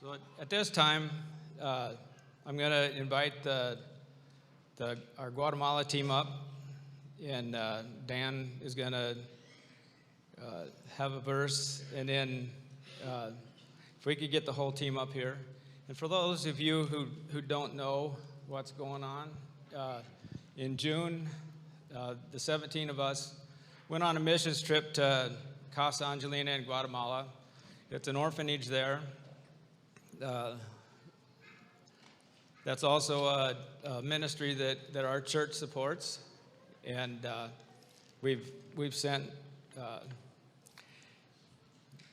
So at this time, I'm going to invite our Guatemala team up, and Dan is going to have a verse, and then if we could get the whole team up here. And for those of you who don't know what's going on, in June, the 17 of us went on a missions trip to Casa Angelina in Guatemala. It's an orphanage there. That's also a ministry that our church supports, and we've sent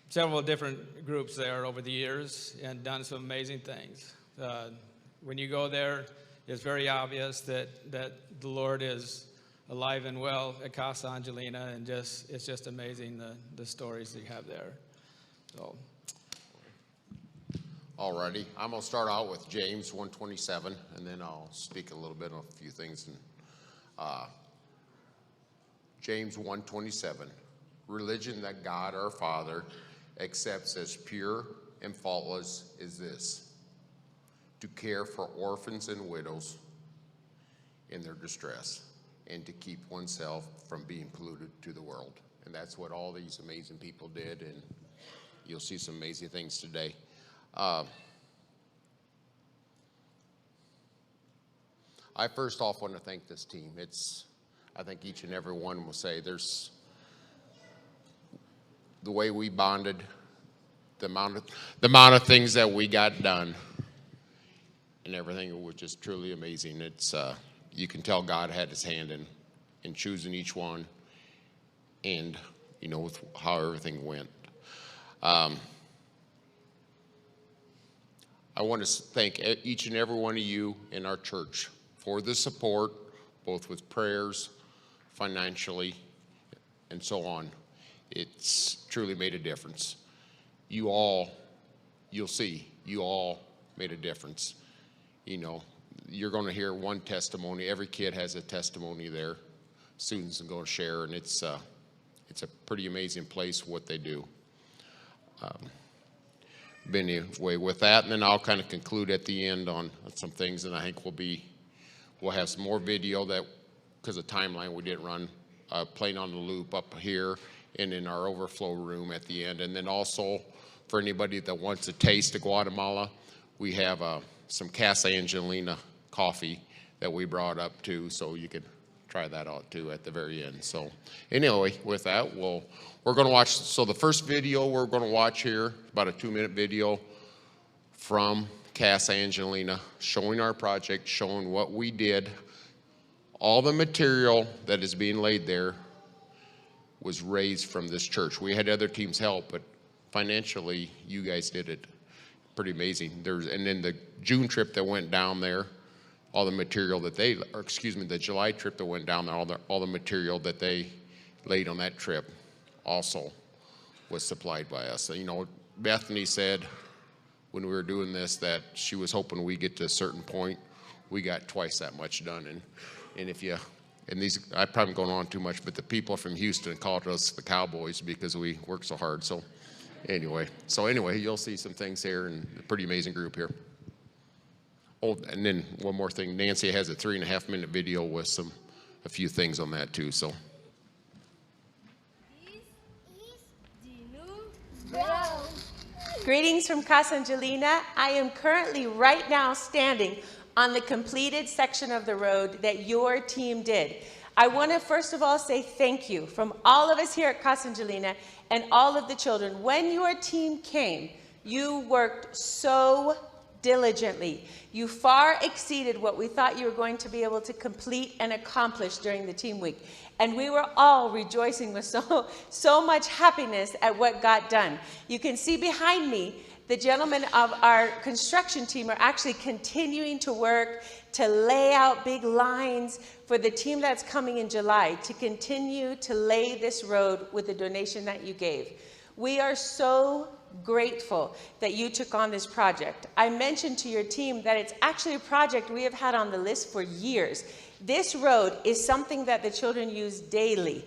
several different groups there over the years and done some amazing things. When you go there, it's very obvious that the Lord is alive and well at Casa Angelina, and it's just amazing the stories that you have there. So. Alrighty, I'm going to start out with James 1:27, and then I'll speak a little bit on a few things. James 1:27, religion that God our Father accepts as pure and faultless is this: to care for orphans and widows in their distress, and to keep oneself from being polluted to the world. And that's what all these amazing people did, and you'll see some amazing things today. I first off want to thank this team. I think each and every one will say there's the way we bonded, the amount of things that we got done, and everything was just truly amazing. You can tell God had his hand in choosing each one, and with how everything went. I want to thank each and every one of you in our church for the support, both with prayers, financially, and so on. It's truly made a difference. You'll see, you all made a difference. You're going to hear one testimony. Every kid has a testimony there. Students are going to share, and it's a pretty amazing place what they do. Anyway, with that, and then I'll kind of conclude at the end on some things, and I think we'll have some more video that, because of timeline, we didn't run playing on the loop up here and in our overflow room at the end. And then also, for anybody that wants a taste of Guatemala, we have some Casa Angelina coffee that we brought up too, so you could try that out too at the very end. So anyway, with that, we're going to watch. So the first video we're going to watch here, about a 2-minute video from Casa Angelina, showing our project, showing what we did. All the material that is being laid there was raised from this church. We had other teams help, but financially, you guys did it. Pretty amazing. And then the June trip that went down there, all the material that the July trip that went down there, all the material that they laid on that trip also was supplied by us. So, Bethany said when we were doing this that she was hoping we get to a certain point. We got twice that much done. And I'm probably going on too much, but the people from Houston called us the Cowboys because we work so hard. So anyway, you'll see some things here, and a pretty amazing group here. Oh, and then one more thing. Nancy has a 3.5-minute video with a few things on that too. So. Greetings from Casa Angelina. I am currently right now standing on the completed section of the road that your team did. I want to first of all say thank you from all of us here at Casa Angelina and all of the children. When your team came, you worked so diligently. You far exceeded what we thought you were going to be able to complete and accomplish during the team week. And we were all rejoicing with so much happiness at what got done. You can see behind me, the gentlemen of our construction team are actually continuing to work to lay out big lines for the team that's coming in July to continue to lay this road with the donation that you gave. We are so grateful that you took on this project. I mentioned to your team that it's actually a project we have had on the list for years. This road is something that the children use daily.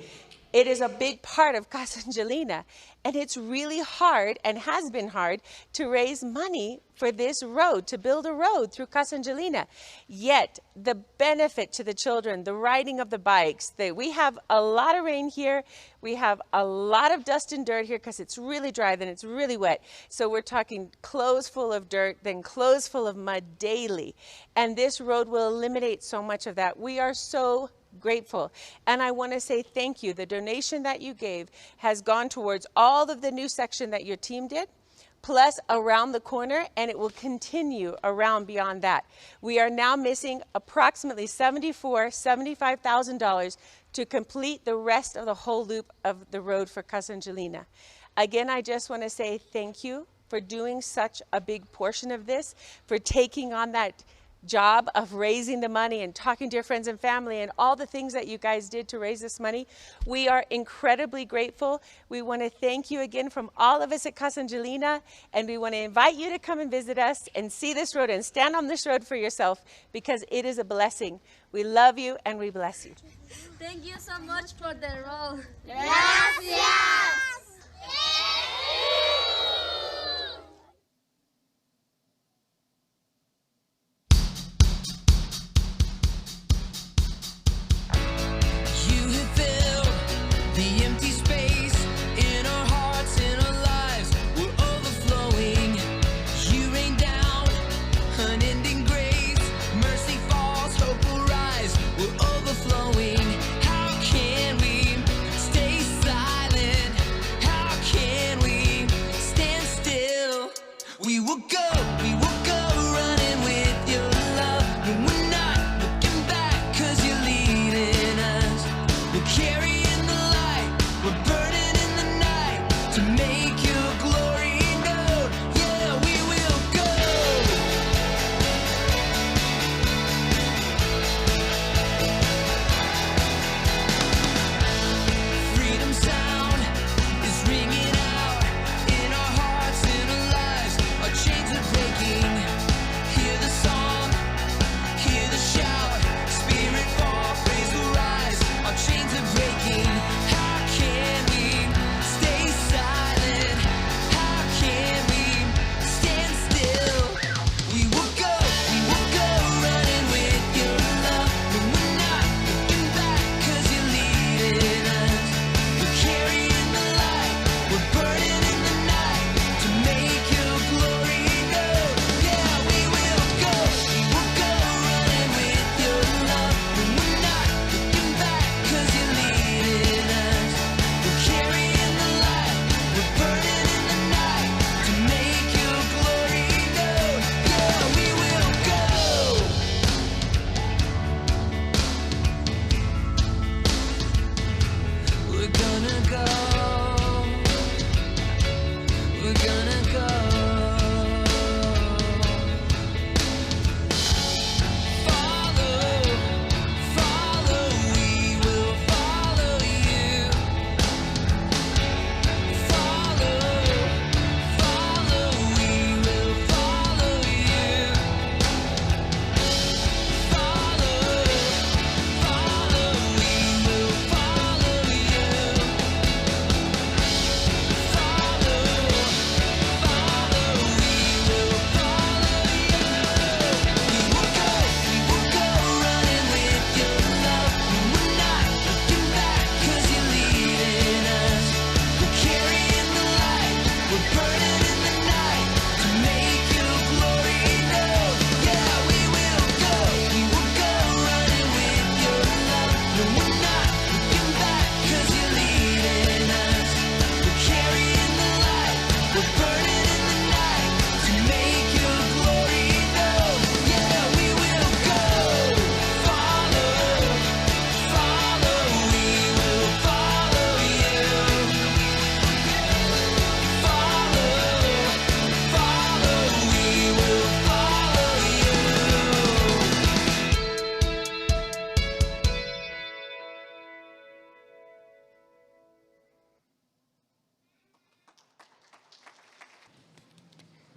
It is a big part of Casa Angelina, and it's really hard, and has been hard, to raise money for this road, to build a road through Casa Angelina. Yet, the benefit to the children, the riding of the bikes, we have a lot of rain here, we have a lot of dust and dirt here because it's really dry, then it's really wet. So we're talking clothes full of dirt, then clothes full of mud daily. And this road will eliminate so much of that. We are so grateful. And I want to say thank you. The donation that you gave has gone towards all of the new section that your team did, plus around the corner, and it will continue around beyond that. We are now missing approximately $75,000 to complete the rest of the whole loop of the road for Casa Angelina. Again, I just want to say thank you for doing such a big portion of this, for taking on that job of raising the money and talking to your friends and family and all the things that you guys did to raise this money. We are incredibly grateful. We want to thank you again from all of us at Casa Angelina, and we want to invite you to come and visit us and see this road and stand on this road for yourself, because it is a blessing. We love you and we bless you. Thank you so much for the road. Gracias.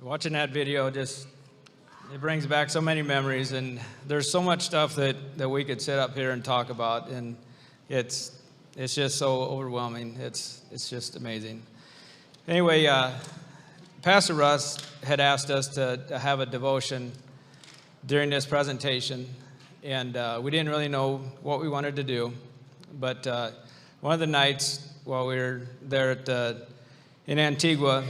Watching that video it brings back so many memories, and there's so much stuff that we could sit up here and talk about, and it's It's just so overwhelming. It's just amazing. Anyway, Pastor Russ had asked us to have a devotion during this presentation, and we didn't really know what we wanted to do. But one of the nights while we were there in Antigua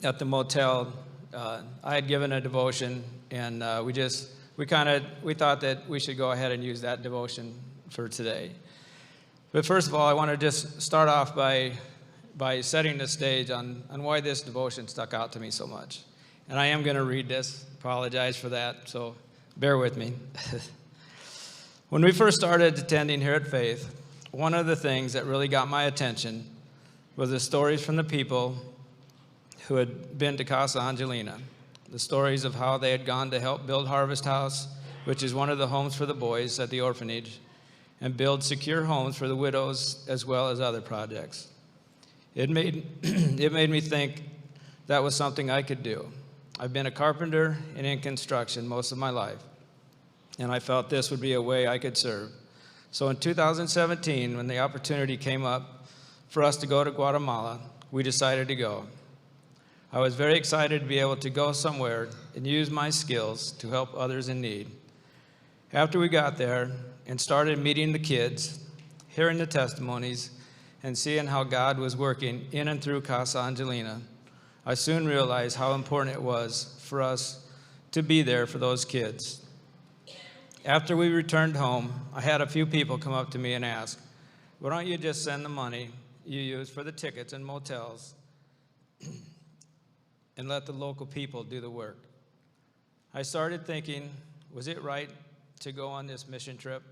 at the motel, I had given a devotion, and we thought that we should go ahead and use that devotion for today. But first of all, I want to just start off by setting the stage on why this devotion stuck out to me so much. And I am going to read this. Apologize for that, so bear with me. When we first started attending here at Faith, one of the things that really got my attention was the stories from the people who had been to Casa Angelina. The stories of how they had gone to help build Harvest House, which is one of the homes for the boys at the orphanage, and build secure homes for the widows as well as other projects. It made me think that was something I could do. I've been a carpenter and in construction most of my life, and I felt this would be a way I could serve. So in 2017, when the opportunity came up for us to go to Guatemala, we decided to go. I was very excited to be able to go somewhere and use my skills to help others in need. After we got there and started meeting the kids, hearing the testimonies, and seeing how God was working in and through Casa Angelina, I soon realized how important it was for us to be there for those kids. After we returned home, I had a few people come up to me and ask, "Why don't you just send the money you use for the tickets and motels and let the local people do the work?" I started thinking, was it right to go on this mission trip,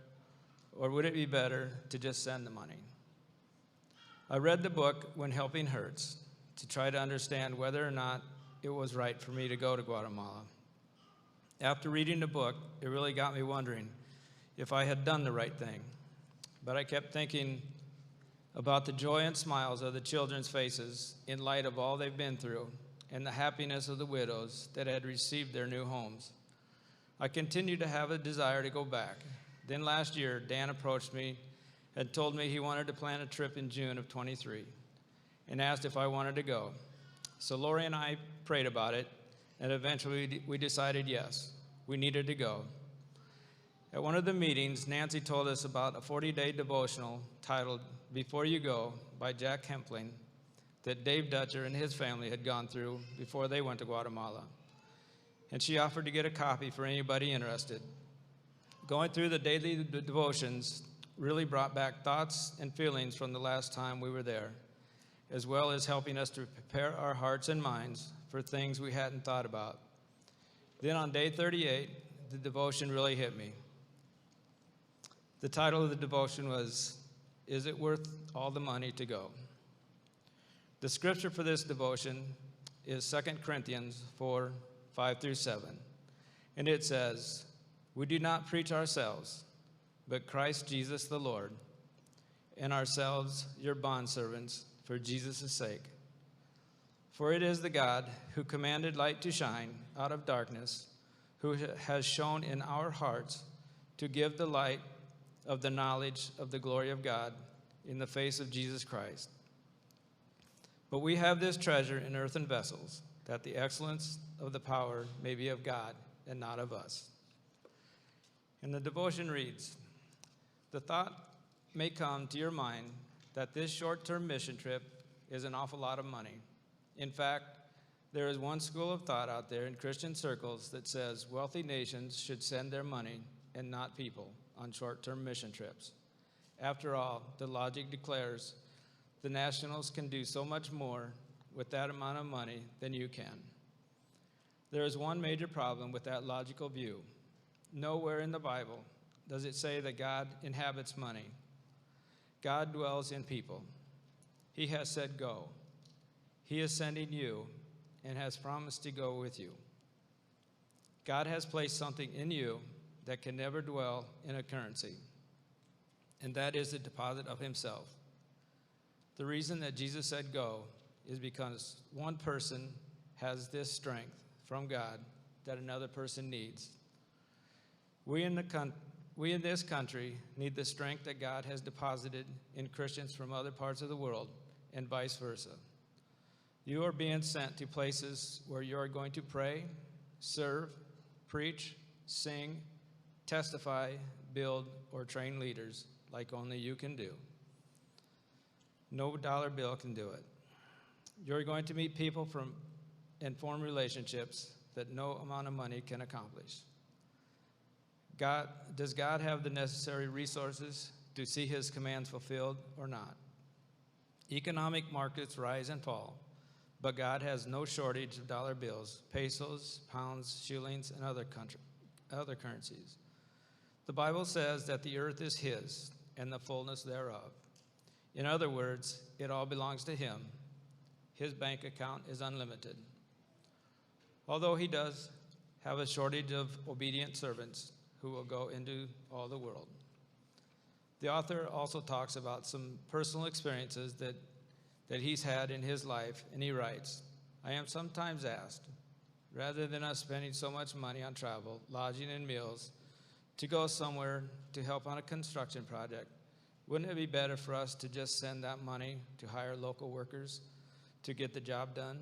or would it be better to just send the money? I read the book When Helping Hurts to try to understand whether or not it was right for me to go to Guatemala. After reading the book, it really got me wondering if I had done the right thing. But I kept thinking about the joy and smiles of the children's faces in light of all they've been through and the happiness of the widows that had received their new homes. I continued to have a desire to go back. Then last year, Dan approached me and told me he wanted to plan a trip in June of 23 and asked if I wanted to go. So Lori and I prayed about it, and eventually we decided yes, we needed to go. At one of the meetings, Nancy told us about a 40-day devotional titled Before You Go by Jack Hempling that Dave Dutcher and his family had gone through before they went to Guatemala. And she offered to get a copy for anybody interested. Going through the daily devotions really brought back thoughts and feelings from the last time we were there, as well as helping us to prepare our hearts and minds for things we hadn't thought about. Then on day 38, the devotion really hit me. The title of the devotion was, Is It Worth All the Money to Go? The scripture for this devotion is 2 Corinthians 4, 5 through 7. And it says, "We do not preach ourselves, but Christ Jesus the Lord, and ourselves your bondservants for Jesus' sake. For it is the God who commanded light to shine out of darkness, who has shone in our hearts to give the light of the knowledge of the glory of God in the face of Jesus Christ. But we have this treasure in earthen vessels, that the excellence of the power may be of God and not of us." And the devotion reads, the thought may come to your mind that this short-term mission trip is an awful lot of money. In fact, there is one school of thought out there in Christian circles that says wealthy nations should send their money and not people on short-term mission trips. After all, the logic declares the nationals can do so much more with that amount of money than you can. There is one major problem with that logical view. Nowhere in the Bible does it say that God inhabits money. God dwells in people. He has said go. He is sending you and has promised to go with you. God has placed something in you that can never dwell in a currency, and that is the deposit of himself. The reason that Jesus said go is because one person has this strength from God that another person needs. We in the we in this country need the strength that God has deposited in Christians from other parts of the world and vice versa. You are being sent to places where you are going to pray, serve, preach, sing, testify, build, or train leaders like only you can do. No dollar bill can do it. You're going to meet people and form relationships that no amount of money can accomplish. Does God have the necessary resources to see his commands fulfilled or not? Economic markets rise and fall, but God has no shortage of dollar bills, pesos, pounds, shillings, and other currencies. The Bible says that the earth is his and the fullness thereof. In other words, it all belongs to him. His bank account is unlimited. Although he does have a shortage of obedient servants who will go into all the world. The author also talks about some personal experiences that he's had in his life, and he writes, I am sometimes asked, rather than us spending so much money on travel, lodging, and meals, to go somewhere to help on a construction project, wouldn't it be better for us to just send that money to hire local workers to get the job done?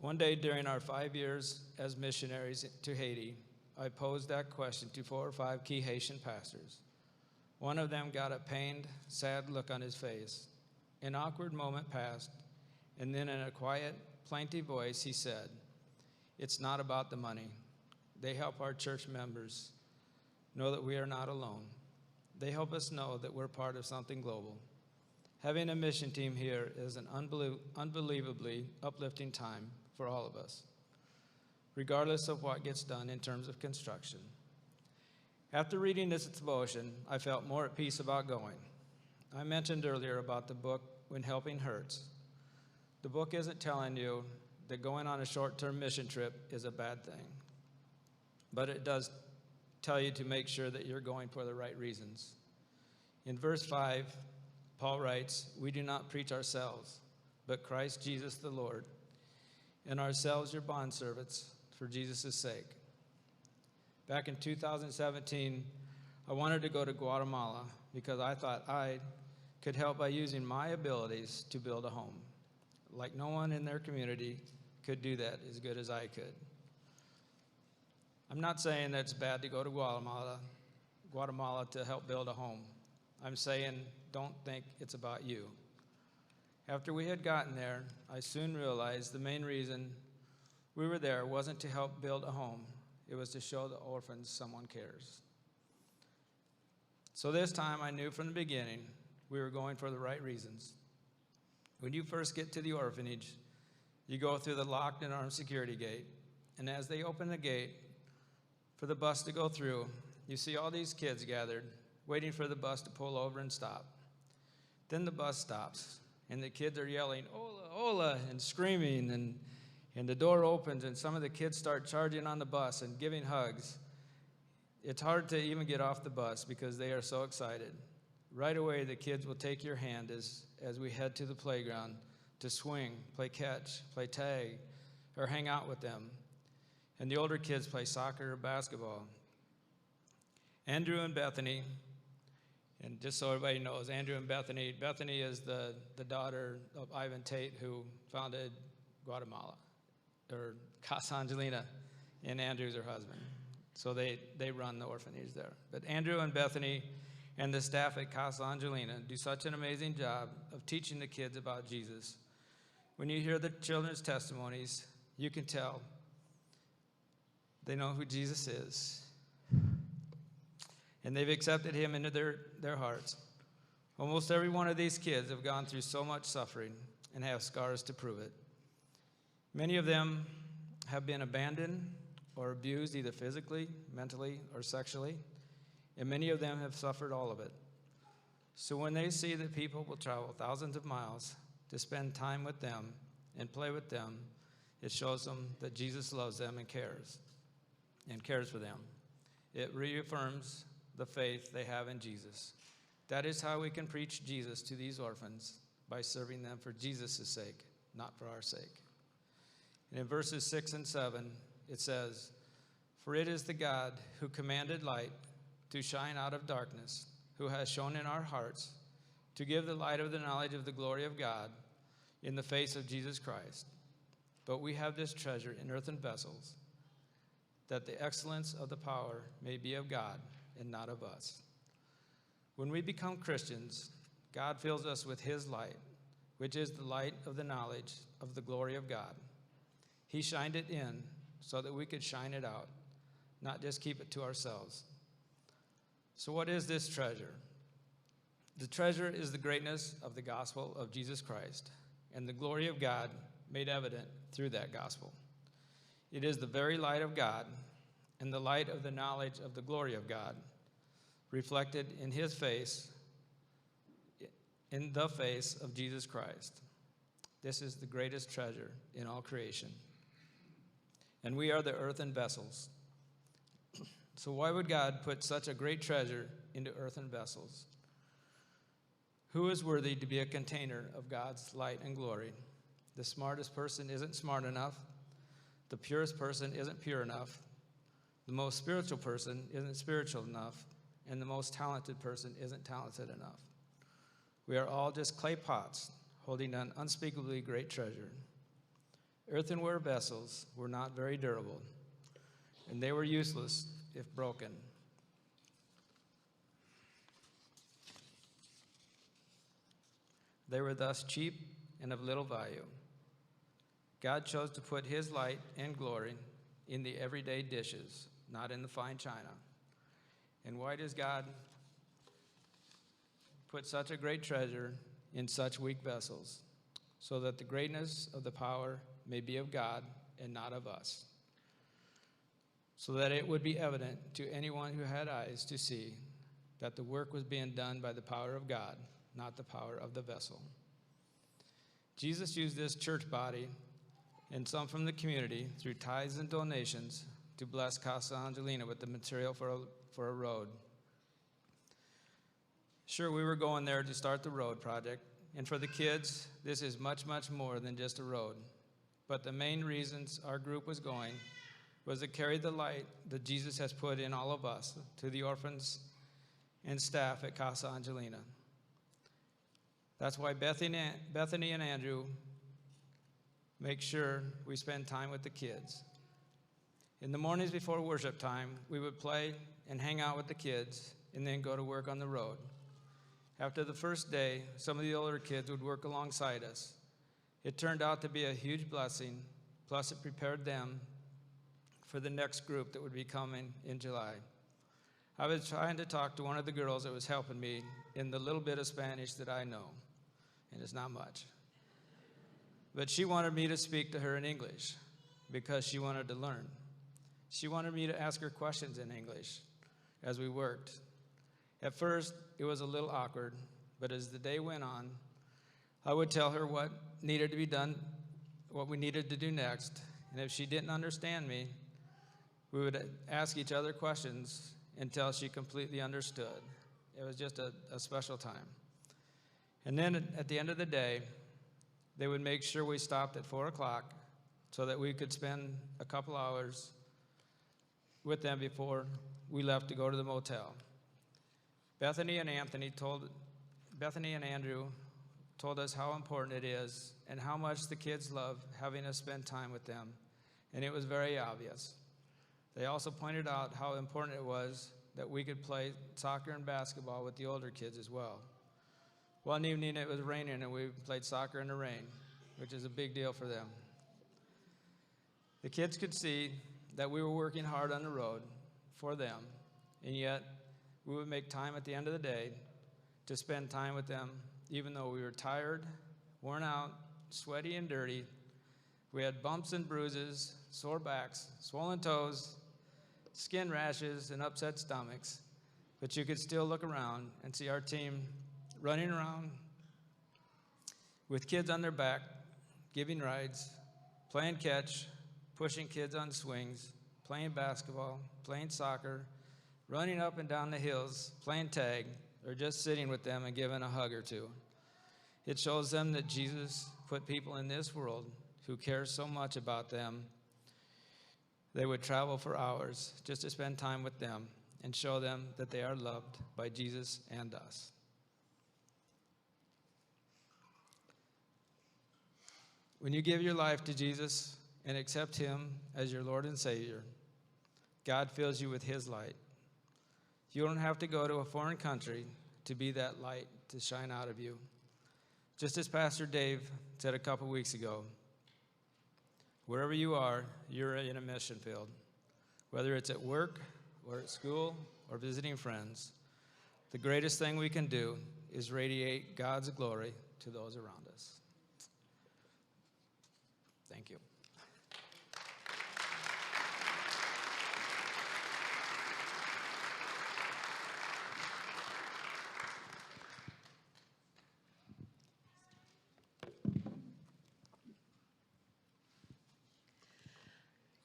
One day during our 5 years as missionaries to Haiti, I posed that question to 4 or 5 key Haitian pastors. One of them got a pained, sad look on his face. An awkward moment passed, and then in a quiet, plaintive voice, he said, it's not about the money. They help our church members know that we are not alone. They help us know that we're part of something global. Having a mission team here is an unbelievably uplifting time for all of us, regardless of what gets done in terms of construction. After reading this devotion, I felt more at peace about going. I mentioned earlier about the book, When Helping Hurts. The book isn't telling you that going on a short-term mission trip is a bad thing, but it does tell you to make sure that you're going for the right reasons. In verse 5, Paul writes, we do not preach ourselves, but Christ Jesus the Lord, and ourselves your bondservants for Jesus' sake. Back in 2017, I wanted to go to Guatemala because I thought I could help by using my abilities to build a home. Like no one in their community could do that as good as I could. I'm not saying that it's bad to go to Guatemala to help build a home. I'm saying don't think it's about you. After we had gotten there, I soon realized the main reason we were there wasn't to help build a home. It was to show the orphans someone cares. So this time I knew from the beginning we were going for the right reasons. When you first get to the orphanage, you go through the locked and armed security gate, and as they open the gate for the bus to go through, you see all these kids gathered, waiting for the bus to pull over and stop. Then the bus stops, and the kids are yelling, "Hola, hola," and screaming, and the door opens, and some of the kids start charging on the bus and giving hugs. It's hard to even get off the bus because they are so excited. Right away, the kids will take your hand as we head to the playground to swing, play catch, play tag, or hang out with them. And the older kids play soccer or basketball. Andrew and Bethany, and just so everybody knows, Andrew and Bethany is the daughter of Ivan Tate, who founded Guatemala, or Casa Angelina, and Andrew's her husband. So they run the orphanage there. But Andrew and Bethany and the staff at Casa Angelina do such an amazing job of teaching the kids about Jesus. When you hear the children's testimonies, you can tell they know who Jesus is. And they've accepted him into their hearts. Almost every one of these kids have gone through so much suffering and have scars to prove it. Many of them have been abandoned or abused either physically, mentally, or sexually, and many of them have suffered all of it. So when they see that people will travel thousands of miles to spend time with them and play with them, it shows them that Jesus loves them and cares for them. It reaffirms the faith they have in Jesus. That is how we can preach Jesus to these orphans, by serving them for Jesus' sake, not for our sake. And in verses 6 and 7, it says, For it is the God who commanded light to shine out of darkness, who has shone in our hearts to give the light of the knowledge of the glory of God in the face of Jesus Christ. But we have this treasure in earthen vessels, that the excellence of the power may be of God and not of us. When we become Christians, God fills us with his light, which is the light of the knowledge of the glory of God. He shined it in so that we could shine it out, not just keep it to ourselves. So what is this treasure? The treasure is the greatness of the gospel of Jesus Christ and the glory of God made evident through that gospel. It is the very light of God and the light of the knowledge of the glory of God reflected in his face, in the face of Jesus Christ. This is the greatest treasure in all creation. And we are the earthen vessels. So why would God put such a great treasure into earthen vessels? Who is worthy to be a container of God's light and glory? The smartest person isn't smart enough. The purest person isn't pure enough. The most spiritual person isn't spiritual enough. And the most talented person isn't talented enough. We are all just clay pots holding an unspeakably great treasure. Earthenware vessels were not very durable, and they were useless if broken. They were thus cheap and of little value. God chose to put his light and glory in the everyday dishes, not in the fine china. And why does God put such a great treasure in such weak vessels? So that the greatness of the power may be of God and not of us. So that it would be evident to anyone who had eyes to see that the work was being done by the power of God, not the power of the vessel. Jesus used this church body and some from the community through tithes and donations to bless Casa Angelina with the material for a road. Sure, we were going there to start the road project, and for the kids, this is much, much more than just a road. But the main reasons our group was going was to carry the light that Jesus has put in all of us to the orphans and staff at Casa Angelina. That's why Bethany and Andrew make sure we spend time with the kids. In the mornings before worship time, we would play and hang out with the kids and then go to work on the road. After the first day, some of the older kids would work alongside us. It turned out to be a huge blessing, plus it prepared them for the next group that would be coming in July. I was trying to talk to one of the girls that was helping me in the little bit of Spanish that I know, and it's not much. But she wanted me to speak to her in English because she wanted to learn. She wanted me to ask her questions in English as we worked. At first, it was a little awkward, but as the day went on, I would tell her what needed to be done, what we needed to do next, and if she didn't understand me, we would ask each other questions until she completely understood. It was just a special time. And then at the end of the day, they would make sure we stopped at 4 o'clock so that we could spend a couple hours with them before we left to go to the motel. Bethany and Andrew told us how important it is and how much the kids love having us spend time with them, and it was very obvious. They also pointed out how important it was that we could play soccer and basketball with the older kids as well. One evening it was raining and we played soccer in the rain, which is a big deal for them. The kids could see that we were working hard on the road for them, and yet we would make time at the end of the day to spend time with them, even though we were tired, worn out, sweaty and dirty. We had bumps and bruises, sore backs, swollen toes, skin rashes, and upset stomachs, but you could still look around and see our team running around with kids on their back, giving rides, playing catch, pushing kids on swings, playing basketball, playing soccer, running up and down the hills, playing tag, or just sitting with them and giving a hug or two. It shows them that Jesus put people in this world who care so much about them They would travel for hours just to spend time with them and show them that they are loved by Jesus and us. When you give your life to Jesus and accept him as your Lord and Savior, God fills you with his light. You don't have to go to a foreign country to be that light to shine out of you. Just as Pastor Dave said a couple weeks ago, wherever you are, you're in a mission field. Whether it's at work or at school or visiting friends, the greatest thing we can do is radiate God's glory to those around us. Thank you.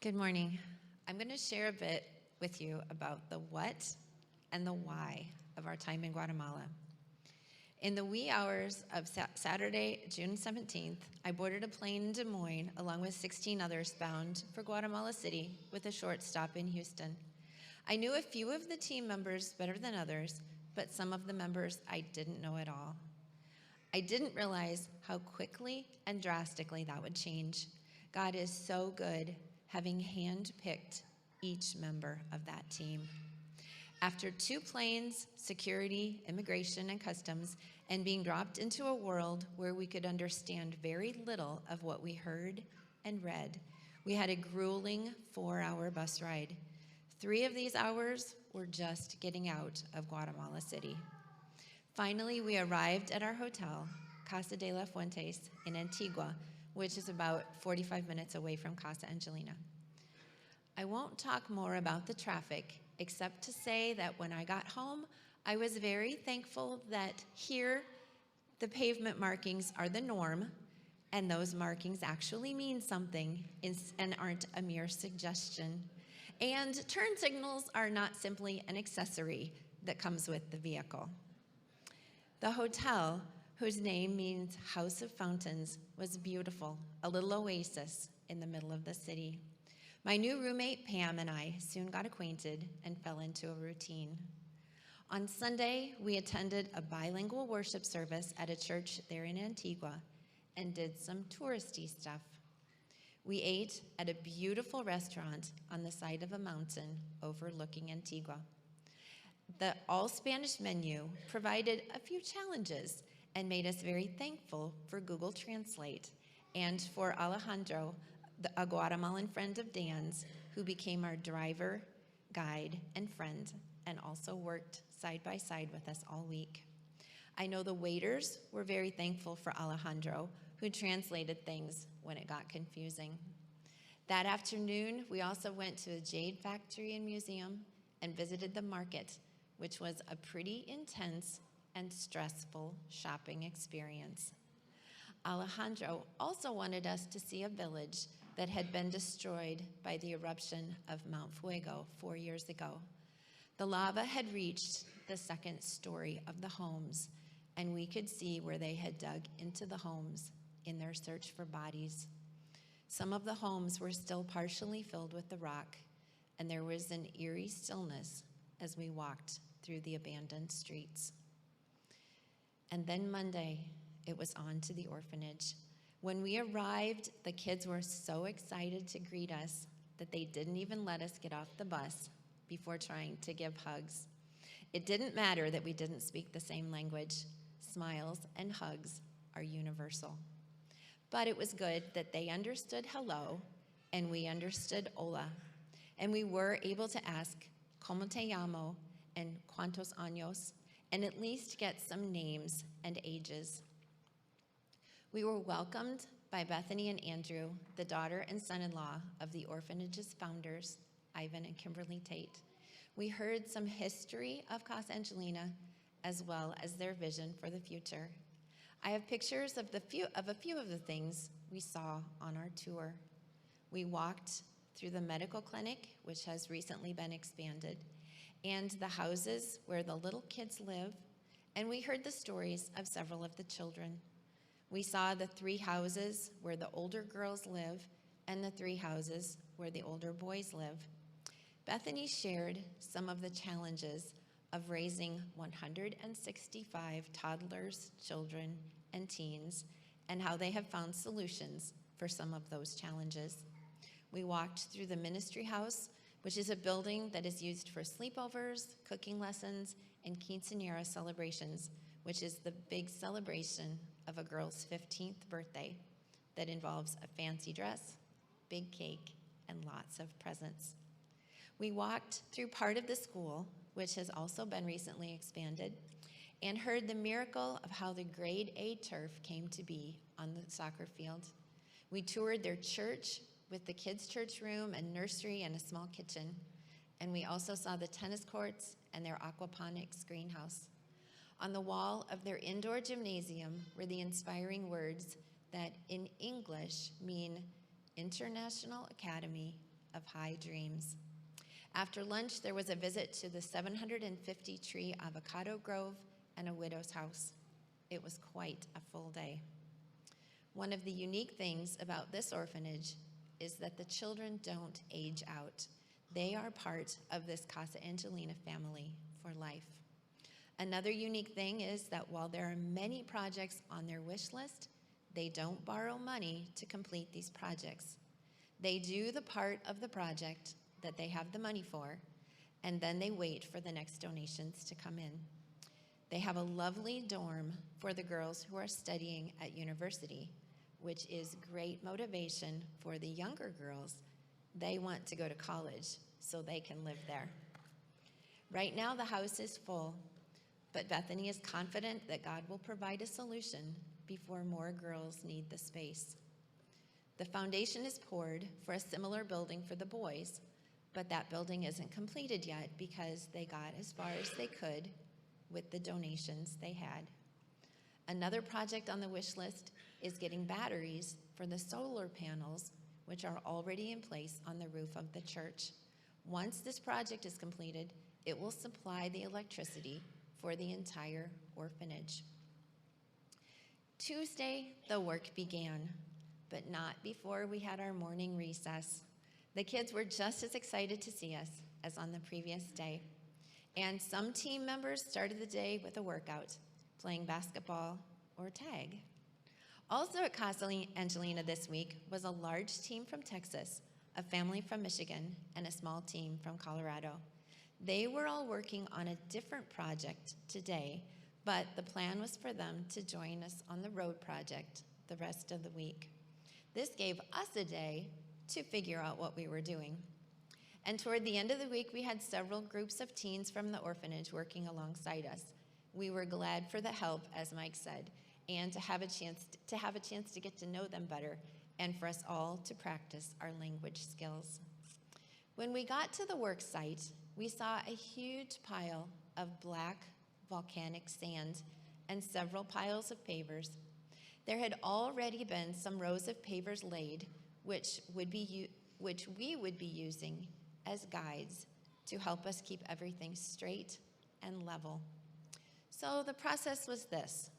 Good morning. I'm going to share a bit with you about the what and the why of our time in Guatemala. In the wee hours of Saturday, June 17th, I boarded a plane in Des Moines along with 16 others bound for Guatemala City with a short stop in Houston. I knew a few of the team members better than others, but some of the members I didn't know at all. I didn't realize how quickly and drastically that would change. God is so good, having handpicked each member of that team. After 2 planes, security, immigration, and customs, and being dropped into a world where we could understand very little of what we heard and read, we had a grueling 4-hour bus ride. 3 of these hours were just getting out of Guatemala City. Finally, we arrived at our hotel, Casa de la Fuentes, in Antigua, which is about 45 minutes away from Casa Angelina. I won't talk more about the traffic, except to say that when I got home, I was very thankful that here the pavement markings are the norm, and those markings actually mean something and aren't a mere suggestion. And turn signals are not simply an accessory that comes with the vehicle. The hotel, whose name means House of Fountains, was beautiful, a little oasis in the middle of the city. My new roommate, Pam, and I soon got acquainted and fell into a routine. On Sunday, we attended a bilingual worship service at a church there in Antigua and did some touristy stuff. We ate at a beautiful restaurant on the side of a mountain overlooking Antigua. The all-Spanish menu provided a few challenges and made us very thankful for Google Translate and for Alejandro, a Guatemalan friend of Dan's, who became our driver, guide, and friend, and also worked side by side with us all week. I know the waiters were very thankful for Alejandro, who translated things when it got confusing. That afternoon, we also went to the Jade Factory and Museum and visited the market, which was a pretty intense and stressful shopping experience. Alejandro also wanted us to see a village that had been destroyed by the eruption of Mount Fuego 4 years ago. The lava had reached the second story of the homes, and we could see where they had dug into the homes in their search for bodies. Some of the homes were still partially filled with the rock, and there was an eerie stillness as we walked through the abandoned streets. And then Monday, it was on to the orphanage. When we arrived, the kids were so excited to greet us that they didn't even let us get off the bus before trying to give hugs. It didn't matter that we didn't speak the same language. Smiles and hugs are universal. But it was good that they understood hello and we understood hola. And we were able to ask, ¿Cómo te llamo? And ¿Cuántos años? And at least get some names and ages. We were welcomed by Bethany and Andrew, the daughter and son-in-law of the orphanage's founders, Ivan and Kimberly Tate. We heard some history of Casa Angelina, as well as their vision for the future. I have pictures of a few of the things we saw on our tour. We walked through the medical clinic, which has recently been expanded, and the houses where the little kids live, and we heard the stories of several of the children. We saw the 3 houses where the older girls live and the 3 houses where the older boys live. Bethany shared some of the challenges of raising 165 toddlers, children, and teens, and how they have found solutions for some of those challenges. We walked through the ministry house, which is a building that is used for sleepovers, cooking lessons, and quinceañera celebrations, which is the big celebration of a girl's 15th birthday that involves a fancy dress, big cake, and lots of presents. We walked through part of the school, which has also been recently expanded, and heard the miracle of how the grade A turf came to be on the soccer field. We toured their church with the kids' church room and nursery and a small kitchen, and we also saw the tennis courts and their aquaponics greenhouse. On the wall of their indoor gymnasium were the inspiring words that in English mean International Academy of High Dreams. After lunch, there was a visit to the 750-tree avocado grove and a widow's house. It was quite a full day. One of the unique things about this orphanage is that the children don't age out. They are part of this Casa Angelina family for life. Another unique thing is that while there are many projects on their wish list, they don't borrow money to complete these projects. They do the part of the project that they have the money for, and then they wait for the next donations to come in. They have a lovely dorm for the girls who are studying at university, which is great motivation for the younger girls. They want to go to college so they can live there. Right now, the house is full, but Bethany is confident that God will provide a solution before more girls need the space. The foundation is poured for a similar building for the boys, but that building isn't completed yet because they got as far as they could with the donations they had. Another project on the wish list is getting batteries for the solar panels, which are already in place on the roof of the church. Once this project is completed, it will supply the electricity for the entire orphanage. Tuesday, the work began, but not before we had our morning recess. The kids were just as excited to see us as on the previous day. And some team members started the day with a workout, playing basketball or tag. Also at Casa Angelina this week was a large team from Texas, a family from Michigan, and a small team from Colorado. They were all working on a different project today, but the plan was for them to join us on the road project the rest of the week. This gave us a day to figure out what we were doing. And toward the end of the week, we had several groups of teens from the orphanage working alongside us. We were glad for the help, as Mike said, and to have a chance to get to know them better, and for us all to practice our language skills. When we got to the work site, we saw a huge pile of black volcanic sand and several piles of pavers. There had already been some rows of pavers laid, which we would be using as guides to help us keep everything straight and level. So the process was this.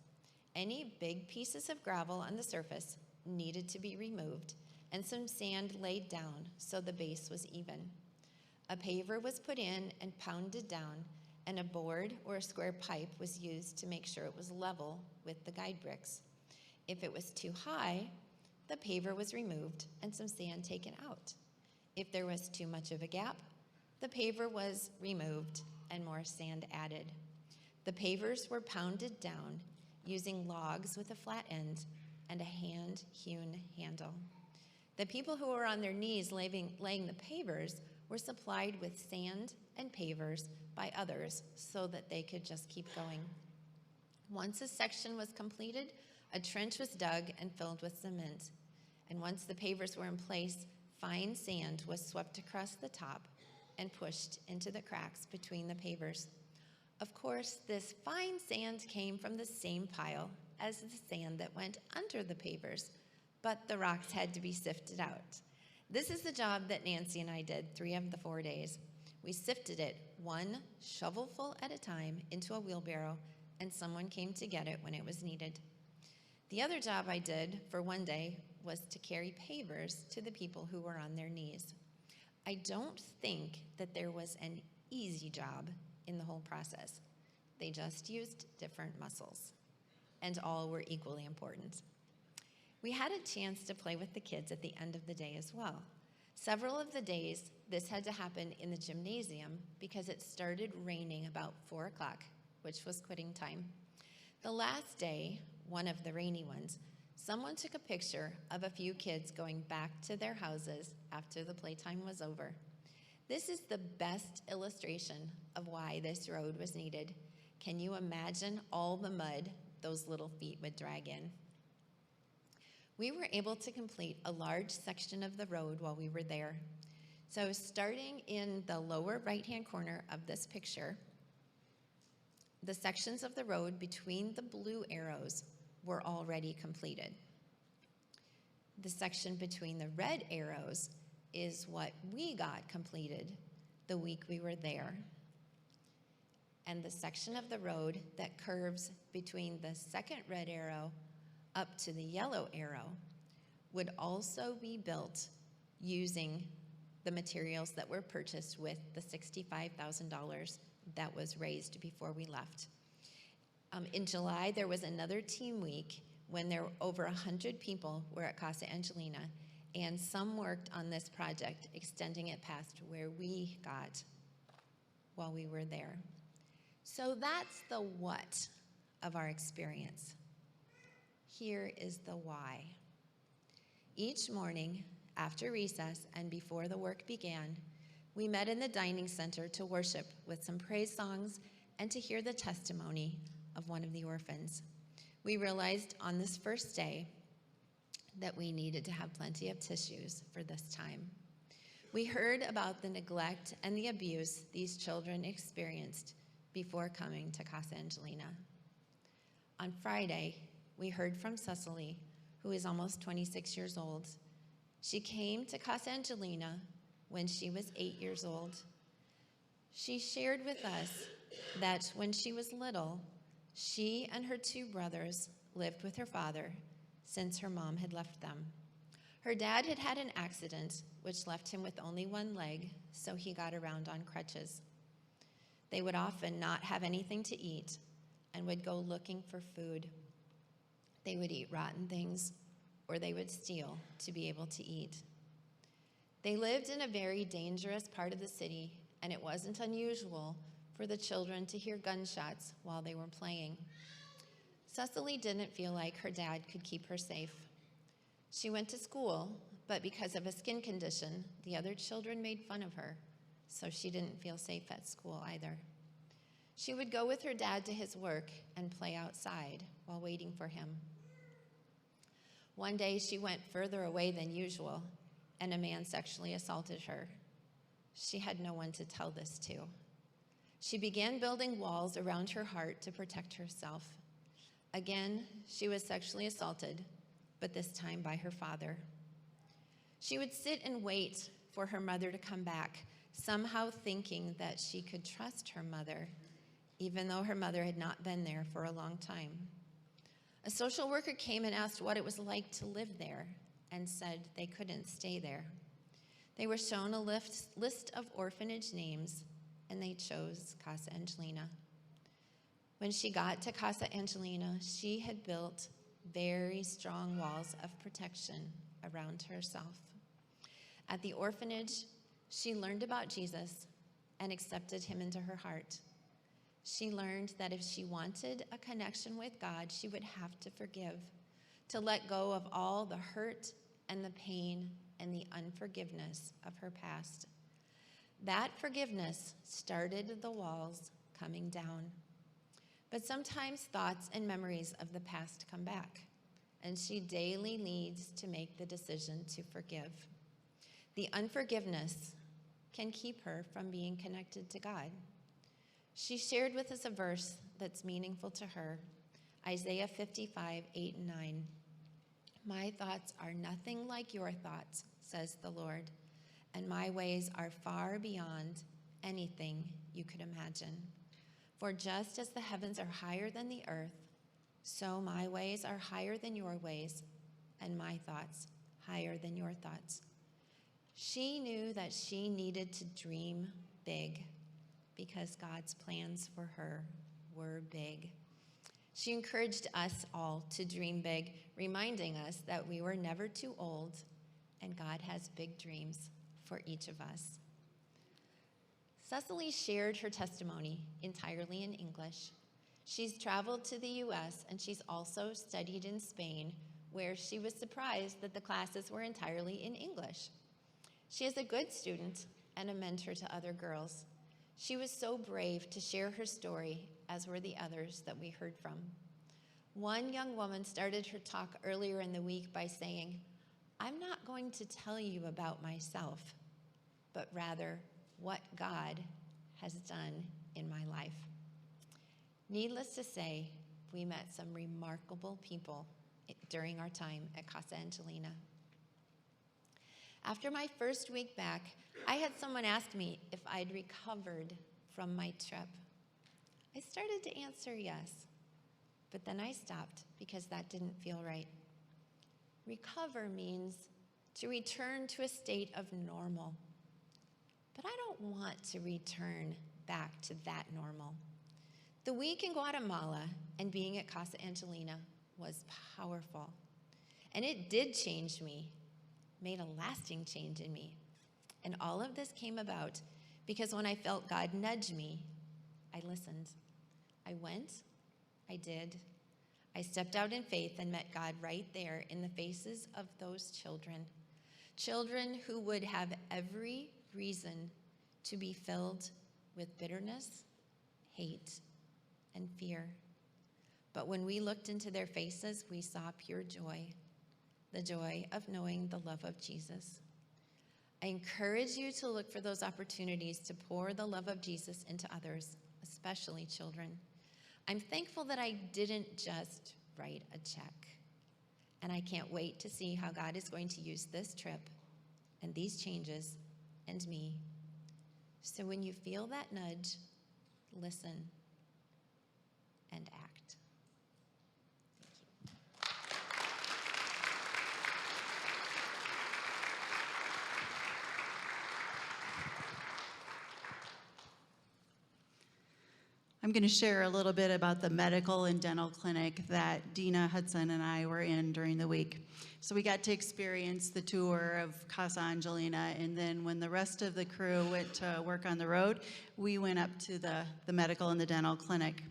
Any big pieces of gravel on the surface needed to be removed and some sand laid down so the base was even. A paver was put in and pounded down, and a board or a square pipe was used to make sure it was level with the guide bricks. If it was too high, the paver was removed and some sand taken out. If there was too much of a gap, the paver was removed and more sand added. The pavers were pounded down using logs with a flat end and a hand-hewn handle. The people who were on their knees laying the pavers were supplied with sand and pavers by others so that they could just keep going. Once a section was completed, a trench was dug and filled with cement. And once the pavers were in place, fine sand was swept across the top and pushed into the cracks between the pavers. Of course, this fine sand came from the same pile as the sand that went under the pavers, but the rocks had to be sifted out. This is the job that Nancy and I did 3 of the 4 days. We sifted it 1 shovelful at a time into a wheelbarrow, and someone came to get it when it was needed. The other job I did for 1 day was to carry pavers to the people who were on their knees. I don't think that there was an easy job in the whole process. They just used different muscles, and all were equally important. We had a chance to play with the kids at the end of the day as well. Several of the days, this had to happen in the gymnasium because it started raining about 4 o'clock, which was quitting time. The last day, one of the rainy ones, someone took a picture of a few kids going back to their houses after the playtime was over. This is the best illustration of why this road was needed. Can you imagine all the mud those little feet would drag in? We were able to complete a large section of the road while we were there. So starting in the lower right-hand corner of this picture, the sections of the road between the blue arrows were already completed. The section between the red arrows is what we got completed the week we were there. And the section of the road that curves between the second red arrow up to the yellow arrow would also be built using the materials that were purchased with the $65,000 that was raised before we left. In July, there was another team week when there were over 100 people were at Casa Angelina, and some worked on this project, extending it past where we got while we were there. So that's the what of our experience. Here is the why. Each morning, after recess and before the work began, we met in the dining center to worship with some praise songs and to hear the testimony of one of the orphans. We realized on this first day that we needed to have plenty of tissues for this time. We heard about the neglect and the abuse these children experienced before coming to Casa Angelina. On Friday, we heard from Cecily, who is almost 26 years old. She came to Casa Angelina when she was 8 years old. She shared with us that when she was little, she and her 2 brothers lived with her father since her mom had left them. Her dad had had an accident which left him with only 1 leg, so he got around on crutches. They would often not have anything to eat and would go looking for food. They would eat rotten things, or they would steal to be able to eat. They lived in a very dangerous part of the city, and it wasn't unusual for the children to hear gunshots while they were playing. Cecily didn't feel like her dad could keep her safe. She went to school, but because of a skin condition, the other children made fun of her, so she didn't feel safe at school either. She would go with her dad to his work and play outside while waiting for him. One day, she went further away than usual, and a man sexually assaulted her. She had no one to tell this to. She began building walls around her heart to protect herself. Again, she was sexually assaulted, but this time by her father. She would sit and wait for her mother to come back, somehow thinking that she could trust her mother, even though her mother had not been there for a long time. A social worker came and asked what it was like to live there and said they couldn't stay there. They were shown a list of orphanage names, and they chose Casa Angelina. When she got to Casa Angelina, she had built very strong walls of protection around herself. At the orphanage, she learned about Jesus and accepted him into her heart. She learned that if she wanted a connection with God, she would have to forgive, to let go of all the hurt and the pain and the unforgiveness of her past. That forgiveness started the walls coming down. But sometimes thoughts and memories of the past come back, and she daily needs to make the decision to forgive. The unforgiveness can keep her from being connected to God. She shared with us a verse that's meaningful to her, Isaiah 55, 8 and 9. My thoughts are nothing like your thoughts, says the Lord, and my ways are far beyond anything you could imagine. For just as the heavens are higher than the earth, so my ways are higher than your ways, and my thoughts higher than your thoughts. She knew that she needed to dream big because God's plans for her were big. She encouraged us all to dream big, reminding us that we were never too old and God has big dreams for each of us. Cecily shared her testimony entirely in English. She's traveled to the U.S. and she's also studied in Spain, where she was surprised that the classes were entirely in English. She is a good student and a mentor to other girls. She was so brave to share her story, as were the others that we heard from. One young woman started her talk earlier in the week by saying, "I'm not going to tell you about myself, but rather what God has done in my life." Needless to say, we met some remarkable people during our time at Casa Angelina. After my first week back, I had someone ask me if I'd recovered from my trip. I started to answer yes, but then I stopped because that didn't feel right. Recover means to return to a state of normal. But I don't want to return back to that normal. The week in Guatemala and being at Casa Angelina was powerful. And it did change me, made a lasting change in me. And all of this came about because when I felt God nudge me, I listened. I went, I did. I stepped out in faith and met God right there in the faces of those children. Children who would have every reason to be filled with bitterness, hate, and fear. But when we looked into their faces, we saw pure joy, the joy of knowing the love of Jesus. I encourage you to look for those opportunities to pour the love of Jesus into others, especially children. I'm thankful that I didn't just write a check, and I can't wait to see how God is going to use this trip and these changes and me. So when you feel that nudge, listen and act. I'm going to share a little bit about the medical and dental clinic that Dina Hudson and I were in during the week. So we got to experience the tour of Casa Angelina, and then when the rest of the crew went to work on the road, we went up to the medical and the dental clinic,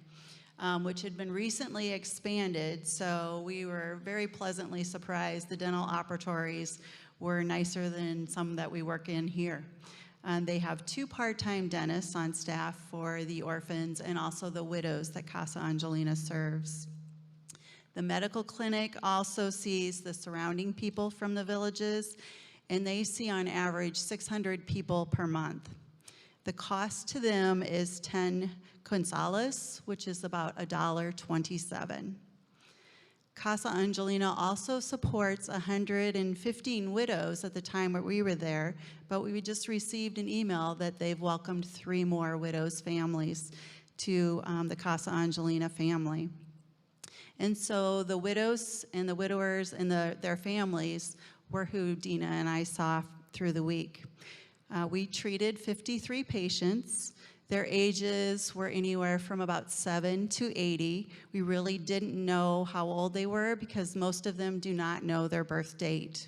which had been recently expanded, so we were very pleasantly surprised. The dental operatories were nicer than some that we work in here. They have 2 part-time dentists on staff for the orphans and also the widows that Casa Angelina serves. The medical clinic also sees the surrounding people from the villages, and they see on average 600 people per month. The cost to them is 10 quetzales, which is about $1.27. Casa Angelina also supports 115 widows at the time that we were there, but we just received an email that they've welcomed 3 more widows' families to the Casa Angelina family. And so the widows and the widowers and their families were who Dina and I saw through the week. We treated 53 patients. Their ages were anywhere from about 7 to 80. We really didn't know how old they were because most of them do not know their birth date.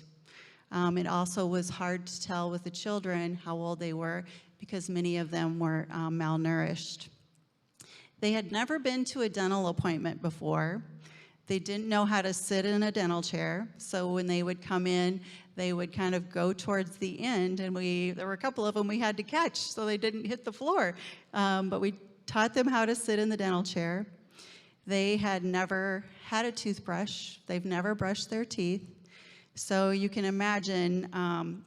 It also was hard to tell with the children how old they were because many of them were malnourished. They had never been to a dental appointment before. They didn't know how to sit in a dental chair, so when they would come in, they would kind of go towards the end, and there were a couple of them we had to catch so they didn't hit the floor. But we taught them how to sit in the dental chair. They had never had a toothbrush. They've never brushed their teeth. So you can imagine,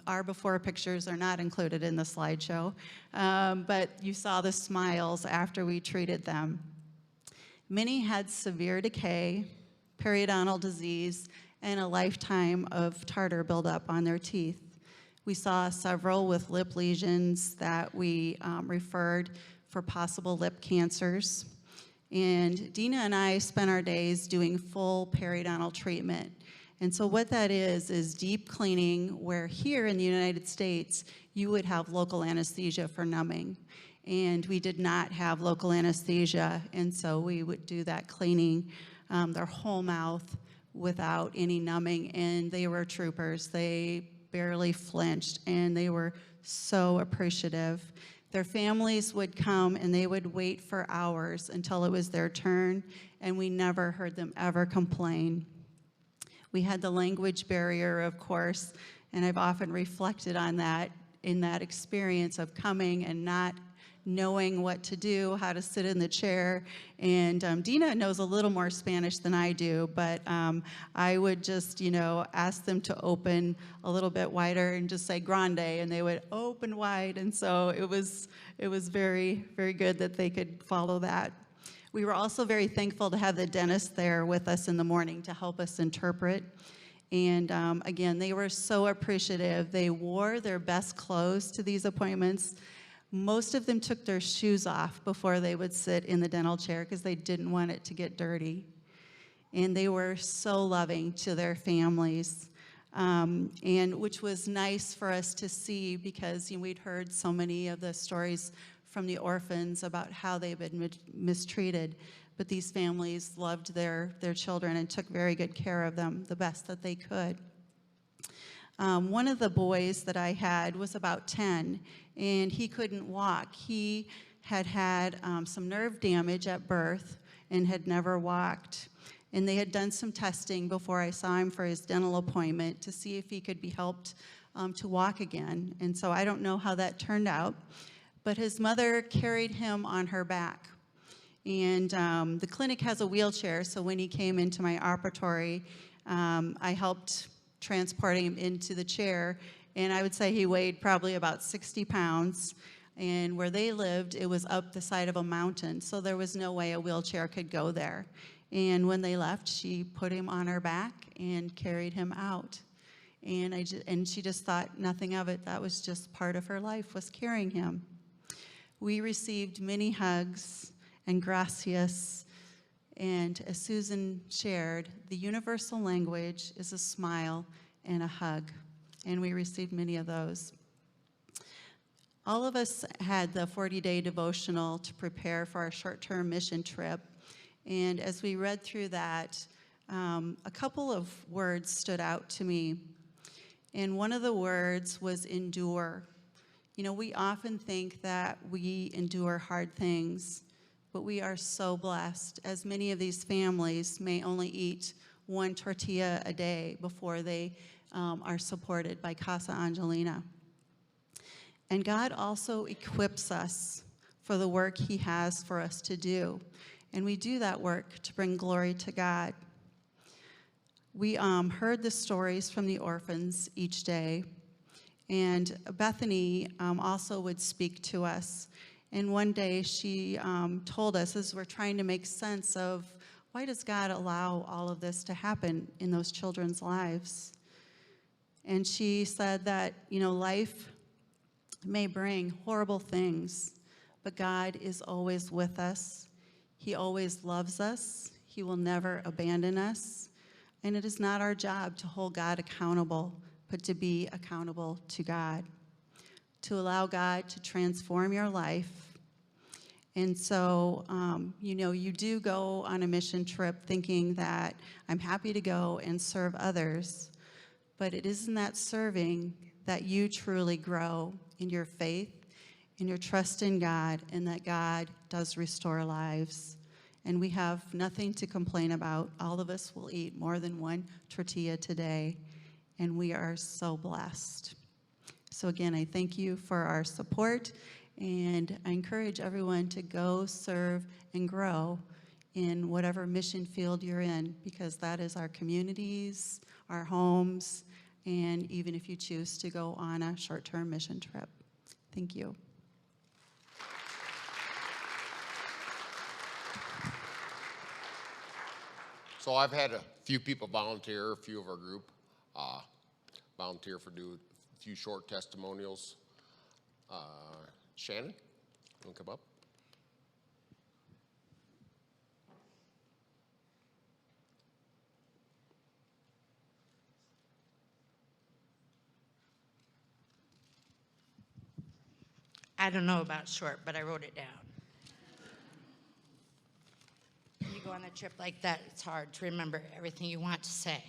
our before pictures are not included in the slideshow, but you saw the smiles after we treated them. Many had severe decay, periodontal disease, and a lifetime of tartar buildup on their teeth. We saw several with lip lesions that we referred for possible lip cancers. And Dina and I spent our days doing full periodontal treatment. And so what that is deep cleaning, where here in the United States, you would have local anesthesia for numbing. And we did not have local anesthesia, and so we would do that cleaning, their whole mouth without any numbing, and they were troopers. They barely flinched, and they were so appreciative. Their families would come, and they would wait for hours until it was their turn, and we never heard them ever complain. We had the language barrier, of course, and I've often reflected on that in that experience of coming and not knowing what to do, how to sit in the chair. And Dina knows a little more Spanish than I do, but I would just, ask them to open a little bit wider and just say grande, and they would open wide. And so it was very, very good that they could follow that. We were also very thankful to have the dentist there with us in the morning to help us interpret. And again, they were so appreciative. They wore their best clothes to these appointments. Most of them took their shoes off before they would sit in the dental chair because they didn't want it to get dirty. And they were so loving to their families, and which was nice for us to see because we'd heard so many of the stories from the orphans about how they've been mistreated. But these families loved their children and took very good care of them, the best that they could. One of the boys that I had was about 10, and he couldn't walk. He had some nerve damage at birth and had never walked. And they had done some testing before I saw him for his dental appointment to see if he could be helped to walk again. And so I don't know how that turned out, but his mother carried him on her back. And the clinic has a wheelchair, so when he came into my operatory, I helped transporting him into the chair, and I would say he weighed probably about 60 pounds, and where they lived, it was up the side of a mountain, so there was no way a wheelchair could go there. And when they left, she put him on her back and carried him out, and she just thought nothing of it. That was just part of her life, was carrying him. We received many hugs and gracias. And as Susan shared, the universal language is a smile and a hug, and we received many of those. All of us had the 40-day devotional to prepare for our short-term mission trip, and as we read through that, a couple of words stood out to me, and one of the words was endure. We often think that we endure hard things, but we are so blessed, as many of these families may only eat one tortilla a day before they are supported by Casa Angelina. And God also equips us for the work He has for us to do. And we do that work to bring glory to God. We heard the stories from the orphans each day, and Bethany also would speak to us. And one day she told us, as we're trying to make sense of why does God allow all of this to happen in those children's lives? And she said that, life may bring horrible things, but God is always with us. He always loves us. He will never abandon us. And it is not our job to hold God accountable, but to be accountable to God, to allow God to transform your life. And so, you do go on a mission trip thinking that I'm happy to go and serve others, but it is in that serving that you truly grow in your faith, in your trust in God, and that God does restore lives. And we have nothing to complain about. All of us will eat more than one tortilla today, and we are so blessed. So again, I thank you for our support, and I encourage everyone to go serve and grow in whatever mission field you're in, because that is our communities, our homes, and even if you choose to go on a short-term mission trip. Thank you. So I've had a few people volunteer, a few of our group volunteer for do a few short testimonials. Shannon, you want to come up? I don't know about short, but I wrote it down. When you go on a trip like that, it's hard to remember everything you want to say.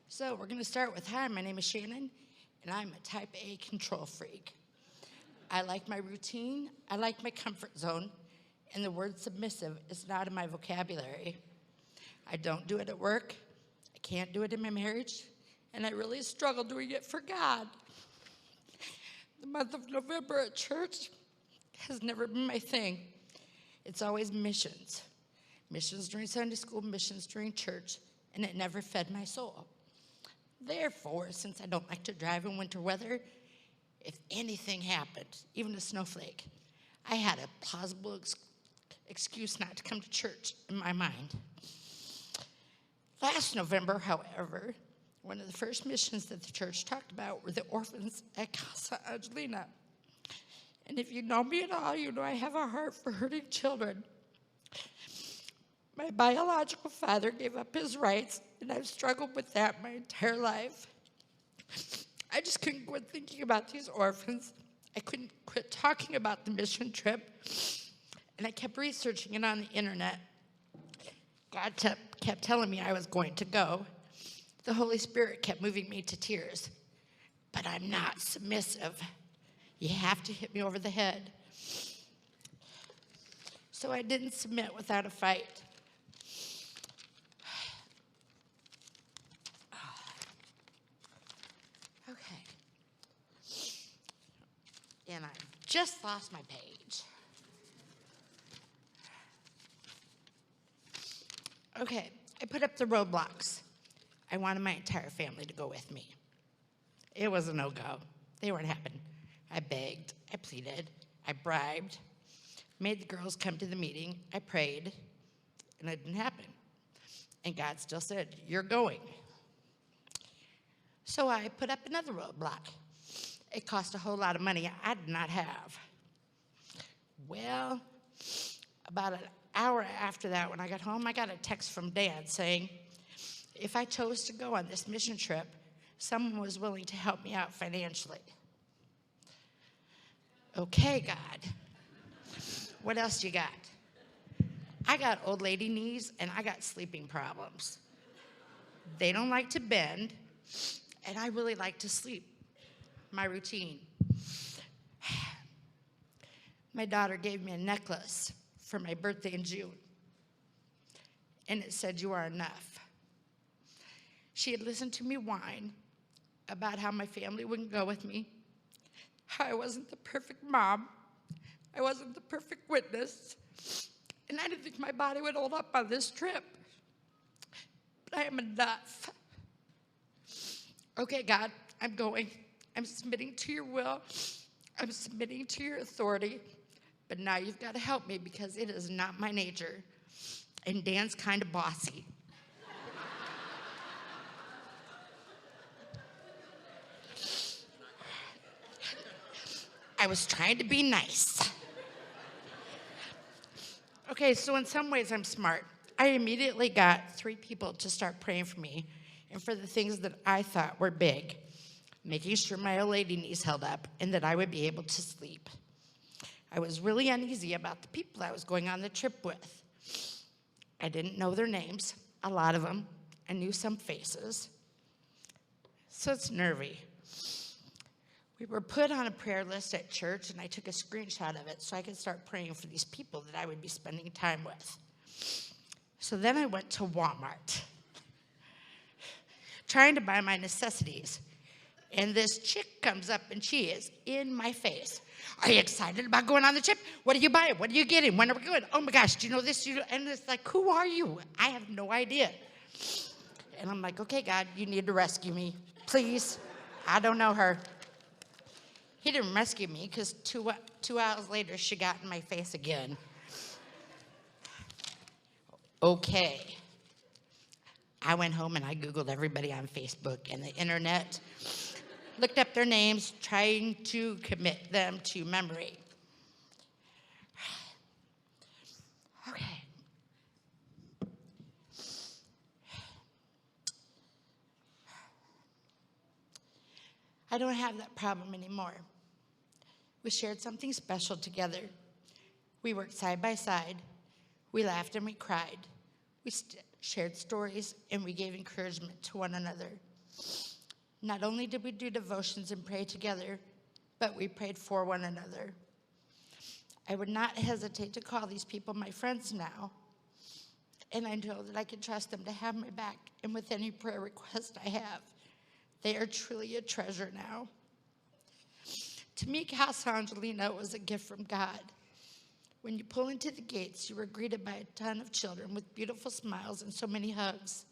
So we're going to start with, hi, my name is Shannon, and I'm a type A control freak. I like my routine, I like my comfort zone, and the word submissive is not in my vocabulary. I don't do it at work, I can't do it in my marriage, and I really struggle doing it for God. The month of November at church has never been my thing. It's always missions. Missions during Sunday school, missions during church, and it never fed my soul. Therefore, since I don't like to drive in winter weather, if anything happened, even a snowflake, I had a plausible excuse not to come to church in my mind. Last November, however, one of the first missions that the church talked about were the orphans at Casa Angelina. And if you know me at all, you know I have a heart for hurting children. My biological father gave up his rights, and I've struggled with that my entire life. I just couldn't quit thinking about these orphans. I couldn't quit talking about the mission trip, and I kept researching it on the internet. God kept telling me I was going to go. The Holy Spirit kept moving me to tears. But I'm not submissive. You have to hit me over the head. So I didn't submit without a fight. Okay. And I just lost my page. Okay, I put up the roadblocks. I wanted my entire family to go with me. It was a no-go. They weren't happening. I begged, I pleaded, I bribed, made the girls come to the meeting, I prayed, and it didn't happen. And God still said, you're going. So I put up another roadblock. It cost a whole lot of money I did not have. Well, about an hour after that, when I got home, I got a text from Dad saying, if I chose to go on this mission trip, someone was willing to help me out financially. Okay, God. What else you got? I got old lady knees and I got sleeping problems. They don't like to bend, and I really like to sleep. My routine. My daughter gave me a necklace for my birthday in June, and it said, you are enough. She had listened to me whine about how my family wouldn't go with me, how I wasn't the perfect mom, I wasn't the perfect witness, and I didn't think my body would hold up on this trip. But I am enough. Okay, God, I'm going. I'm submitting to your will. I'm submitting to your authority. But now you've got to help me because it is not my nature. And Dan's kind of bossy. I was trying to be nice. Okay, so in some ways I'm smart. I immediately got 3 people to start praying for me and for the things that I thought were big, making sure my old lady knees held up and that I would be able to sleep. I was really uneasy about the people I was going on the trip with. I didn't know their names, a lot of them. I knew some faces. So it's nervy. We were put on a prayer list at church, and I took a screenshot of it so I could start praying for these people that I would be spending time with. So then I went to Walmart, trying to buy my necessities. And this chick comes up, and she is in my face. Are you excited about going on the trip? What are you buying? What are you getting? When are we going? Oh, my gosh, do you know this? And it's like, who are you? I have no idea. And I'm like, okay, God, you need to rescue me. Please. I don't know her. He didn't rescue me because 2 hours later, she got in my face again. Okay. I went home and I Googled everybody on Facebook and the internet, looked up their names, trying to commit them to memory. Okay. I don't have that problem anymore. We shared something special together. We worked side by side. We laughed and we cried. We shared stories and we gave encouragement to one another. Not only did we do devotions and pray together, but we prayed for one another. I would not hesitate to call these people my friends now, and I know that I can trust them to have my back, and with any prayer request I have, they are truly a treasure now. To me, Casa Angelina was a gift from God. When you pull into the gates, you were greeted by a ton of children with beautiful smiles and so many hugs.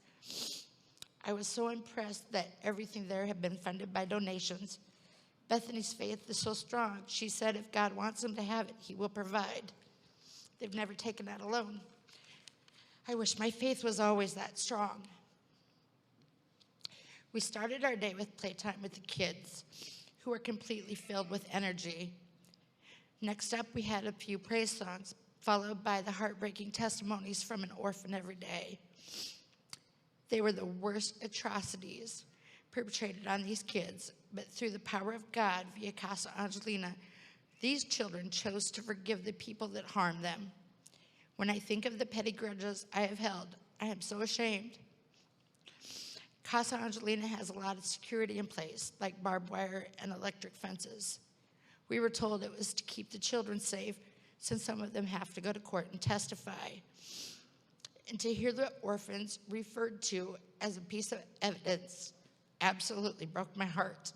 I was so impressed that everything there had been funded by donations. Bethany's faith is so strong. She said if God wants them to have it, he will provide. They've never taken that alone. I wish my faith was always that strong. We started our day with playtime with the kids, who were completely filled with energy. Next up, we had a few praise songs, followed by the heartbreaking testimonies from an orphan every day. They were the worst atrocities perpetrated on these kids, but through the power of God via Casa Angelina, these children chose to forgive the people that harmed them. When I think of the petty grudges I have held, I am so ashamed. Casa Angelina has a lot of security in place, like barbed wire and electric fences. We were told it was to keep the children safe, since some of them have to go to court and testify. And to hear the orphans referred to as a piece of evidence absolutely broke my heart.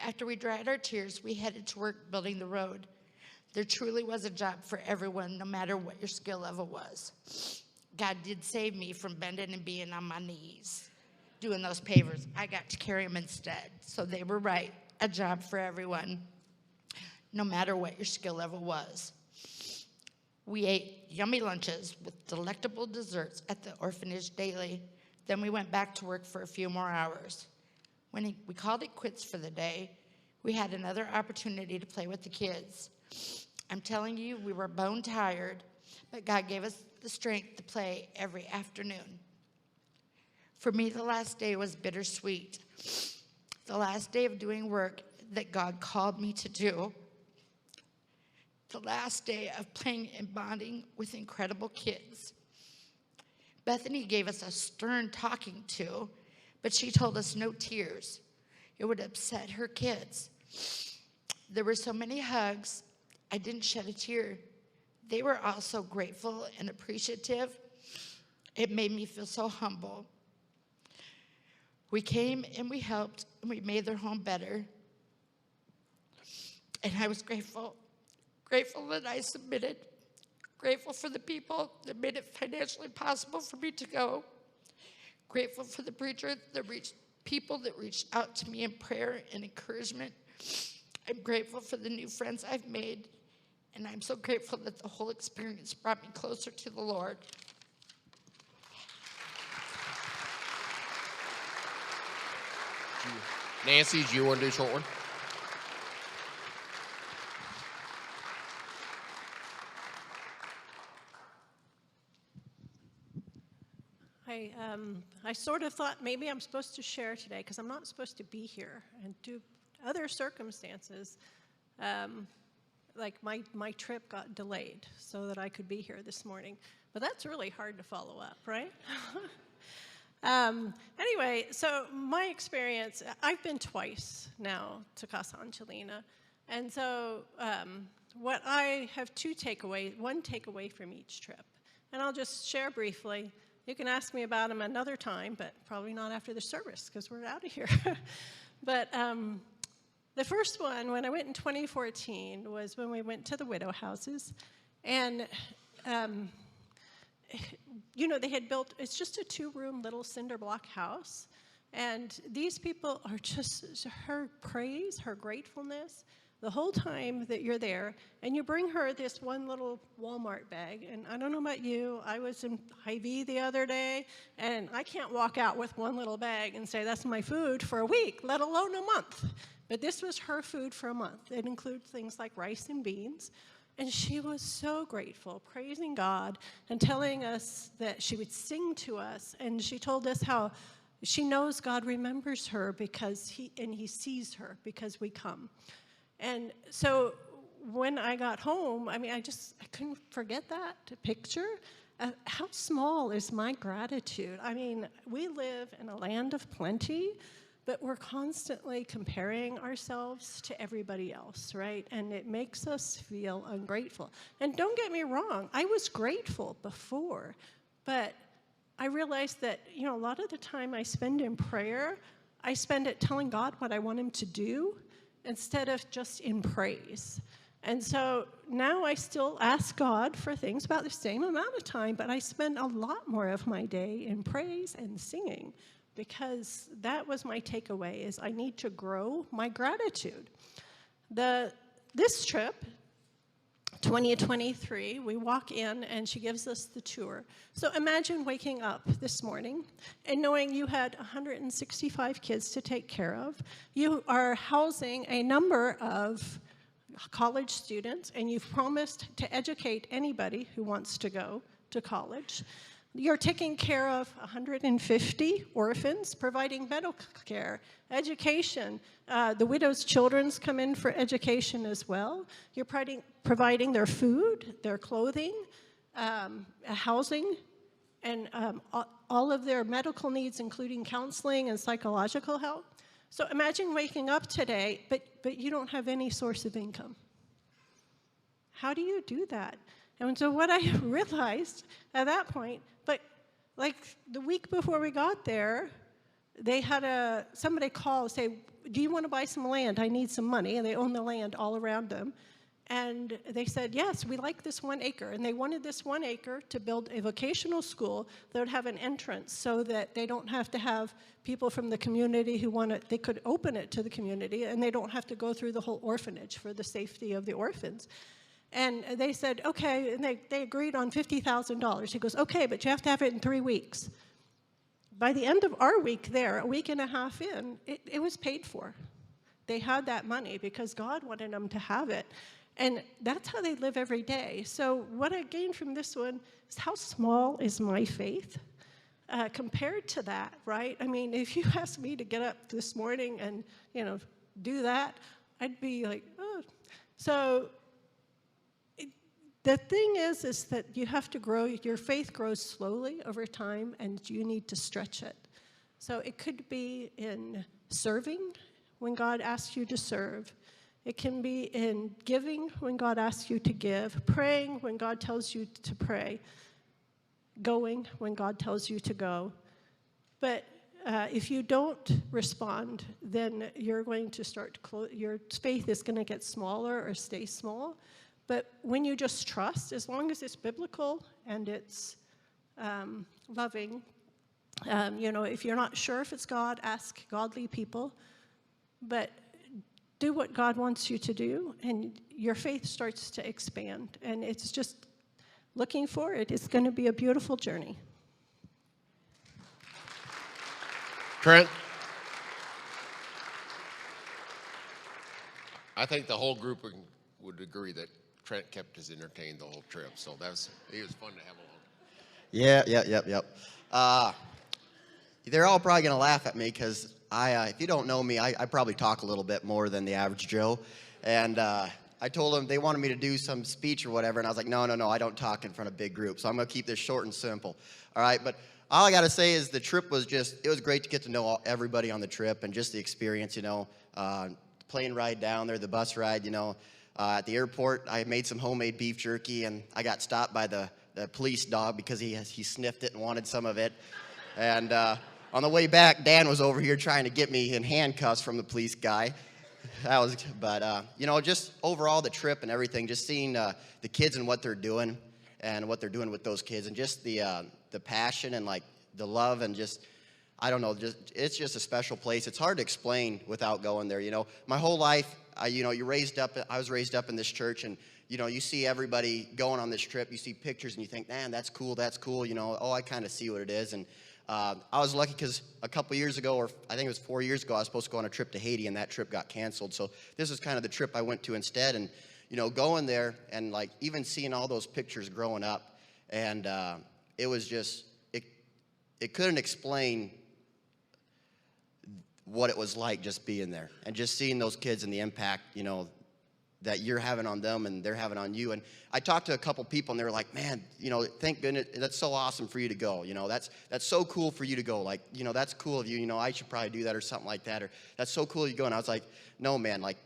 After we dried our tears, we headed to work building the road. There truly was a job for everyone, no matter what your skill level was. God did save me from bending and being on my knees, doing those pavers. I got to carry them instead. So they were right, a job for everyone, no matter what your skill level was. We ate yummy lunches with delectable desserts at the orphanage daily. Then we went back to work for a few more hours. When we called it quits for the day, we had another opportunity to play with the kids. I'm telling you, we were bone tired, but God gave us the strength to play every afternoon. For me, the last day was bittersweet. The last day of doing work that God called me to do. The last day of playing and bonding with incredible kids. Bethany gave us a stern talking to, but she told us no tears. It would upset her kids. There were so many hugs, I didn't shed a tear. They were all so grateful and appreciative. It made me feel so humble. We came and we helped and we made their home better. And I was grateful that I submitted, grateful for the people that made it financially possible for me to go, grateful for the preacher that reached people that reached out to me in prayer and encouragement. I'm grateful for the new friends I've made, and I'm so grateful that the whole experience brought me closer to the Lord. Nancy, do you want to do a short one? I sort of thought maybe I'm supposed to share today because I'm not supposed to be here, and due to other circumstances, like my trip got delayed so that I could be here this morning. But that's really hard to follow up, right? Anyway, so my experience, I've been twice now to Casa Angelina, and so what I have one takeaway from each trip, and I'll just share briefly. You can ask me about them another time, but probably not after the service because we're out of here. But the first one, when I went in 2014, was when we went to the widow houses. And, you know, they had built, it's just a 2-room little cinder block house. And these people are just, her praise, her gratefulness, the whole time that you're there, and you bring her this one little Walmart bag, and I don't know about you, I was in Hy-Vee the other day, and I can't walk out with one little bag and say that's my food for a week, let alone a month. But this was her food for a month. It includes things like rice and beans, and she was so grateful, praising God, and telling us that she would sing to us, and she told us how she knows God remembers her because he sees her because we come. And so when I got home, I mean, I couldn't forget that picture. How small is my gratitude? I mean, we live in a land of plenty, but we're constantly comparing ourselves to everybody else, right? And it makes us feel ungrateful. And don't get me wrong, I was grateful before, but I realized that, you know, a lot of the time I spend in prayer, I spend it telling God what I want him to do instead of just in praise. And so now I still ask God for things about the same amount of time, but I spend a lot more of my day in praise and singing, because that was my takeaway, is I need to grow my gratitude. This trip, 2023, we walk in and she gives us the tour. So imagine waking up this morning and knowing you had 165 kids to take care of. You are housing a number of college students, and you've promised to educate anybody who wants to go to college. You're taking care of 150 orphans, providing medical care, education. The widows' children's come in for education as well. You're providing their food, their clothing, housing, and all of their medical needs, including counseling and psychological help. So imagine waking up today, but you don't have any source of income. How do you do that? And so what I realized at that point, but like the week before we got there, they had somebody call and say, do you want to buy some land? I need some money. And they own the land all around them. And they said, yes, we like this 1 acre. And they wanted this 1 acre to build a vocational school that would have an entrance so that they don't have to have people from the community who want it. They could open it to the community, and they don't have to go through the whole orphanage for the safety of the orphans. And they said, okay, and they agreed on $50,000. He goes, okay, but you have to have it in 3 weeks. By the end of our week there, a week and a half in, it was paid for. They had that money because God wanted them to have it. And that's how they live every day. So what I gained from this one is, how small is my faith compared to that, right? I mean, if you asked me to get up this morning and, you know, do that, I'd be like, oh. So the thing is that you have to grow, your faith grows slowly over time, and you need to stretch it. So it could be in serving when God asks you to serve. It can be in giving when God asks you to give, praying when God tells you to pray, going when God tells you to go. But if you don't respond, then you're going to start your faith is going to get smaller or stay small. But when you just trust, as long as it's biblical and it's loving, you know, if you're not sure if it's God, ask godly people. But do what God wants you to do, and your faith starts to expand. And it's just looking forward. It's going to be a beautiful journey. Trent? I think the whole group would agree that Trent kept us entertained the whole trip, so it was fun to have along. Yep. They're all probably going to laugh at me because if you don't know me, I probably talk a little bit more than the average Joe. And I told them they wanted me to do some speech or whatever, and I was like, no, I don't talk in front of big groups. So I'm going to keep this short and simple. All right, but all I got to say is the trip was it was great to get to know everybody on the trip and just the experience, you know, plane ride down there, the bus ride, you know. At the airport, I made some homemade beef jerky, and I got stopped by the police dog because he sniffed it and wanted some of it. And on the way back, Dan was over here trying to get me in handcuffs from the police guy. You know, just overall the trip and everything, just seeing the kids and what they're doing and what they're doing with those kids, and just the passion and like the love, and just, I don't know, it's just a special place. It's hard to explain without going there. You know, my whole life, I was raised up in this church, and you know, you see everybody going on this trip, you see pictures, and you think, man, that's cool, you know, I kind of see what it is. And I was lucky because a couple years ago, or I think it was 4 years ago, I was supposed to go on a trip to Haiti, and that trip got canceled. So this is kind of the trip I went to instead. And, you know, going there and, like, even seeing all those pictures growing up, and it was just, it couldn't explain what it was like just being there and just seeing those kids and the impact, you know, that you're having on them and they're having on you. And I talked to a couple people and they were like, man, thank goodness, that's so awesome for you to go. That's so cool for you to go. Like, that's cool of you. I should probably do that or something like that. Or that's so cool you go. And I was like, no, man, like,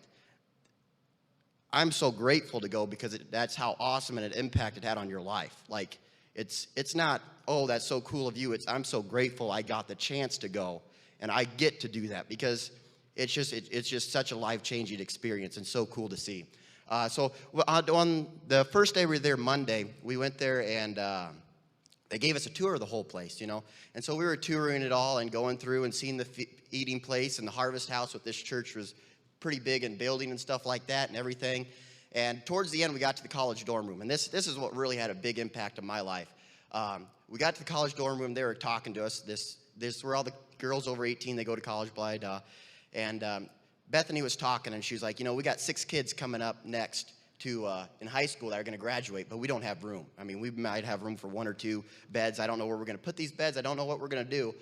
I'm so grateful to go because that's how awesome and an impact it had on your life. Like, it's not, oh, that's so cool of you. I'm so grateful I got the chance to go and I get to do that because it's just such a life-changing experience and so cool to see. So on the first day we were there, Monday, we went there and they gave us a tour of the whole place, And so we were touring it all and going through and seeing the eating place and the harvest house with this church was pretty big and building and stuff like that and everything. And towards the end, we got to the college dorm room. And this is what really had a big impact on my life. We got to the college dorm room. They were talking to us. This is where all the girls over 18, they go to college, blah, blah. And Bethany was talking, and she was like, we got 6 kids coming up next in high school that are going to graduate, but we don't have room. I mean, we might have room for 1 or 2 beds. I don't know where we're going to put these beds. I don't know what we're going to do.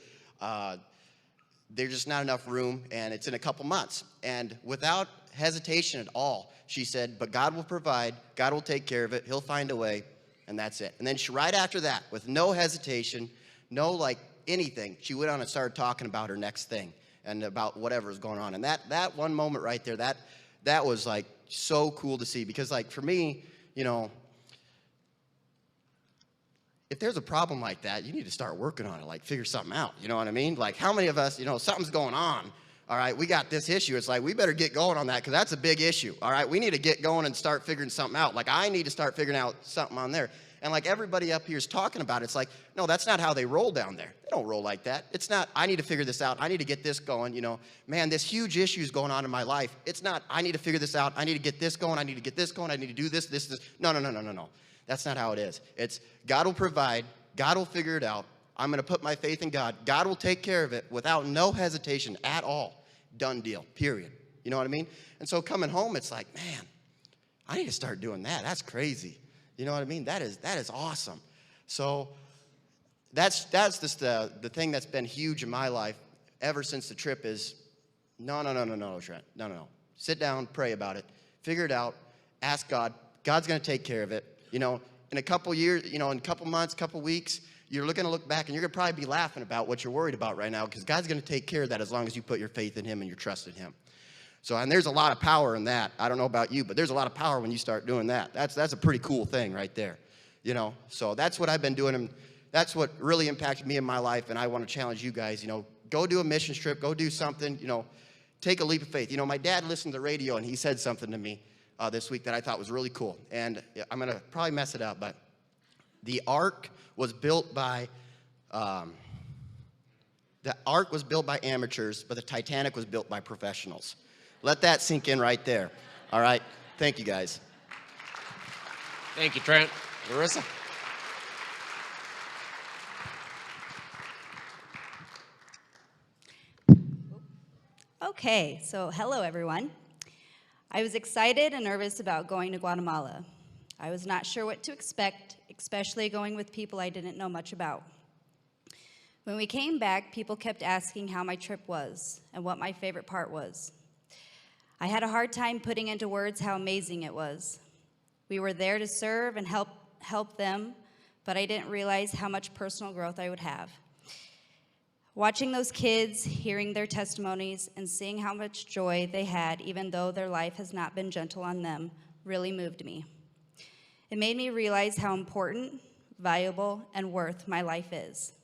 There's just not enough room, and it's in a couple months. And without hesitation at all, she said, but God will provide. God will take care of it. He'll find a way, and that's it. And then right after that, with no hesitation, no anything, she went on and started talking about her next thing and about whatever was going on. And that one moment right there, that was so cool to see because for me, if there's a problem like that, you need to start working on it, figure something out, you know what I mean? How many of us, something's going on, all right, we got this issue. It's we better get going on that because that's a big issue, all right? We need to get going and start figuring something out. I need to start figuring out something on there. And everybody up here is talking about it. It's no, that's not how they roll down there. They don't roll like that. It's not, I need to figure this out. I need to get this going, Man, this huge issue is going on in my life. It's not, I need to figure this out. I need to get this going. I need to get this going. I need to do this. No. That's not how it is. It's God will provide. God will figure it out. I'm going to put my faith in God. God will take care of it without no hesitation at all. Done deal, period. You know what I mean? And so coming home, it's man, I need to start doing that. That's crazy. You know what I mean? That is awesome. So that's just the thing that's been huge in my life ever since the trip is no, Trent. No. Sit down, pray about it, figure it out, ask God. God's going to take care of it. In a couple years, in a couple months, couple weeks, you're going to look back and you're going to probably be laughing about what you're worried about right now because God's going to take care of that as long as you put your faith in Him and your trust in Him. So, and there's a lot of power in that. I don't know about you, but there's a lot of power when you start doing that. That's a pretty cool thing right there, So that's what I've been doing, and that's what really impacted me in my life, and I want to challenge you guys, go do a mission trip, go do something, take a leap of faith. My dad listened to the radio, and he said something to me this week that I thought was really cool, and I'm going to probably mess it up, but the ark was built by amateurs, but the Titanic was built by professionals. Let that sink in right there. All right? Thank you, guys. Thank you, Trent. Larissa? Okay, so hello, everyone. I was excited and nervous about going to Guatemala. I was not sure what to expect, especially going with people I didn't know much about. When we came back, people kept asking how my trip was and what my favorite part was. I had a hard time putting into words how amazing it was. We were there to serve and help them, but I didn't realize how much personal growth I would have. Watching those kids, hearing their testimonies, and seeing how much joy they had, even though their life has not been gentle on them, really moved me. It made me realize how important, valuable, and worth my life is.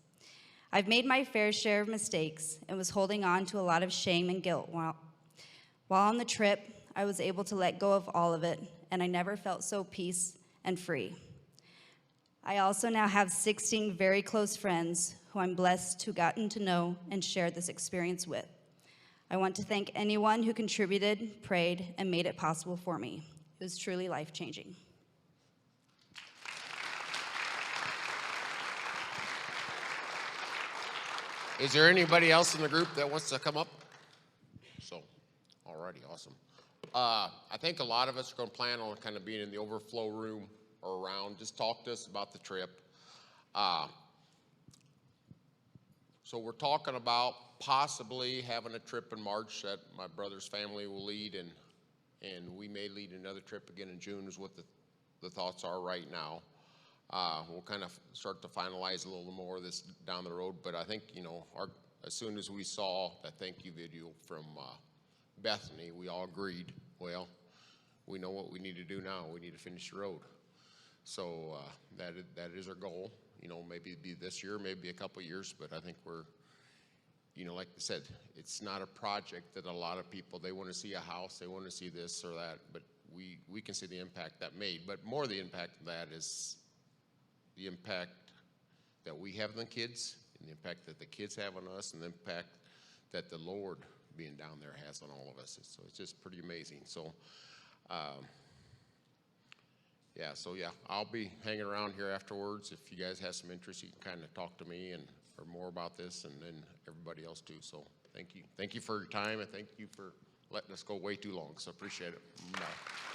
I've made my fair share of mistakes and was holding on to a lot of shame and guilt. While on the trip, I was able to let go of all of it, and I never felt so peace and free. I also now have 16 very close friends who I'm blessed to gotten to know and share this experience with. I want to thank anyone who contributed, prayed, and made it possible for me. It was truly life-changing. Is there anybody else in the group that wants to come up? So, alrighty, awesome. I think a lot of us are going to plan on kind of being in the overflow room or around. Just talk to us about the trip. So we're talking about possibly having a trip in March that my brother's family will lead, and we may lead another trip again in June is what the thoughts are right now. We'll kind of start to finalize a little more of this down the road, but I think, you know, as soon as we saw that thank you video from Bethany, we all agreed, well, we know what we need to do now. We need to finish the road. So that is our goal. You know, maybe it'd be this year, maybe a couple of years, but I think we're, you know, like I said, it's not a project that a lot of people, they want to see a house, they want to see this or that, but we can see the impact that made. But more the impact of that is the impact that we have on the kids, and the impact that the kids have on us, and the impact that the Lord being down there has on all of us. So it's just pretty amazing. So, yeah, I'll be hanging around here afterwards. If you guys have some interest, you can kind of talk to me and or more about this, and then everybody else too. So thank you for your time, and thank you for letting us go way too long. So appreciate it. Bye.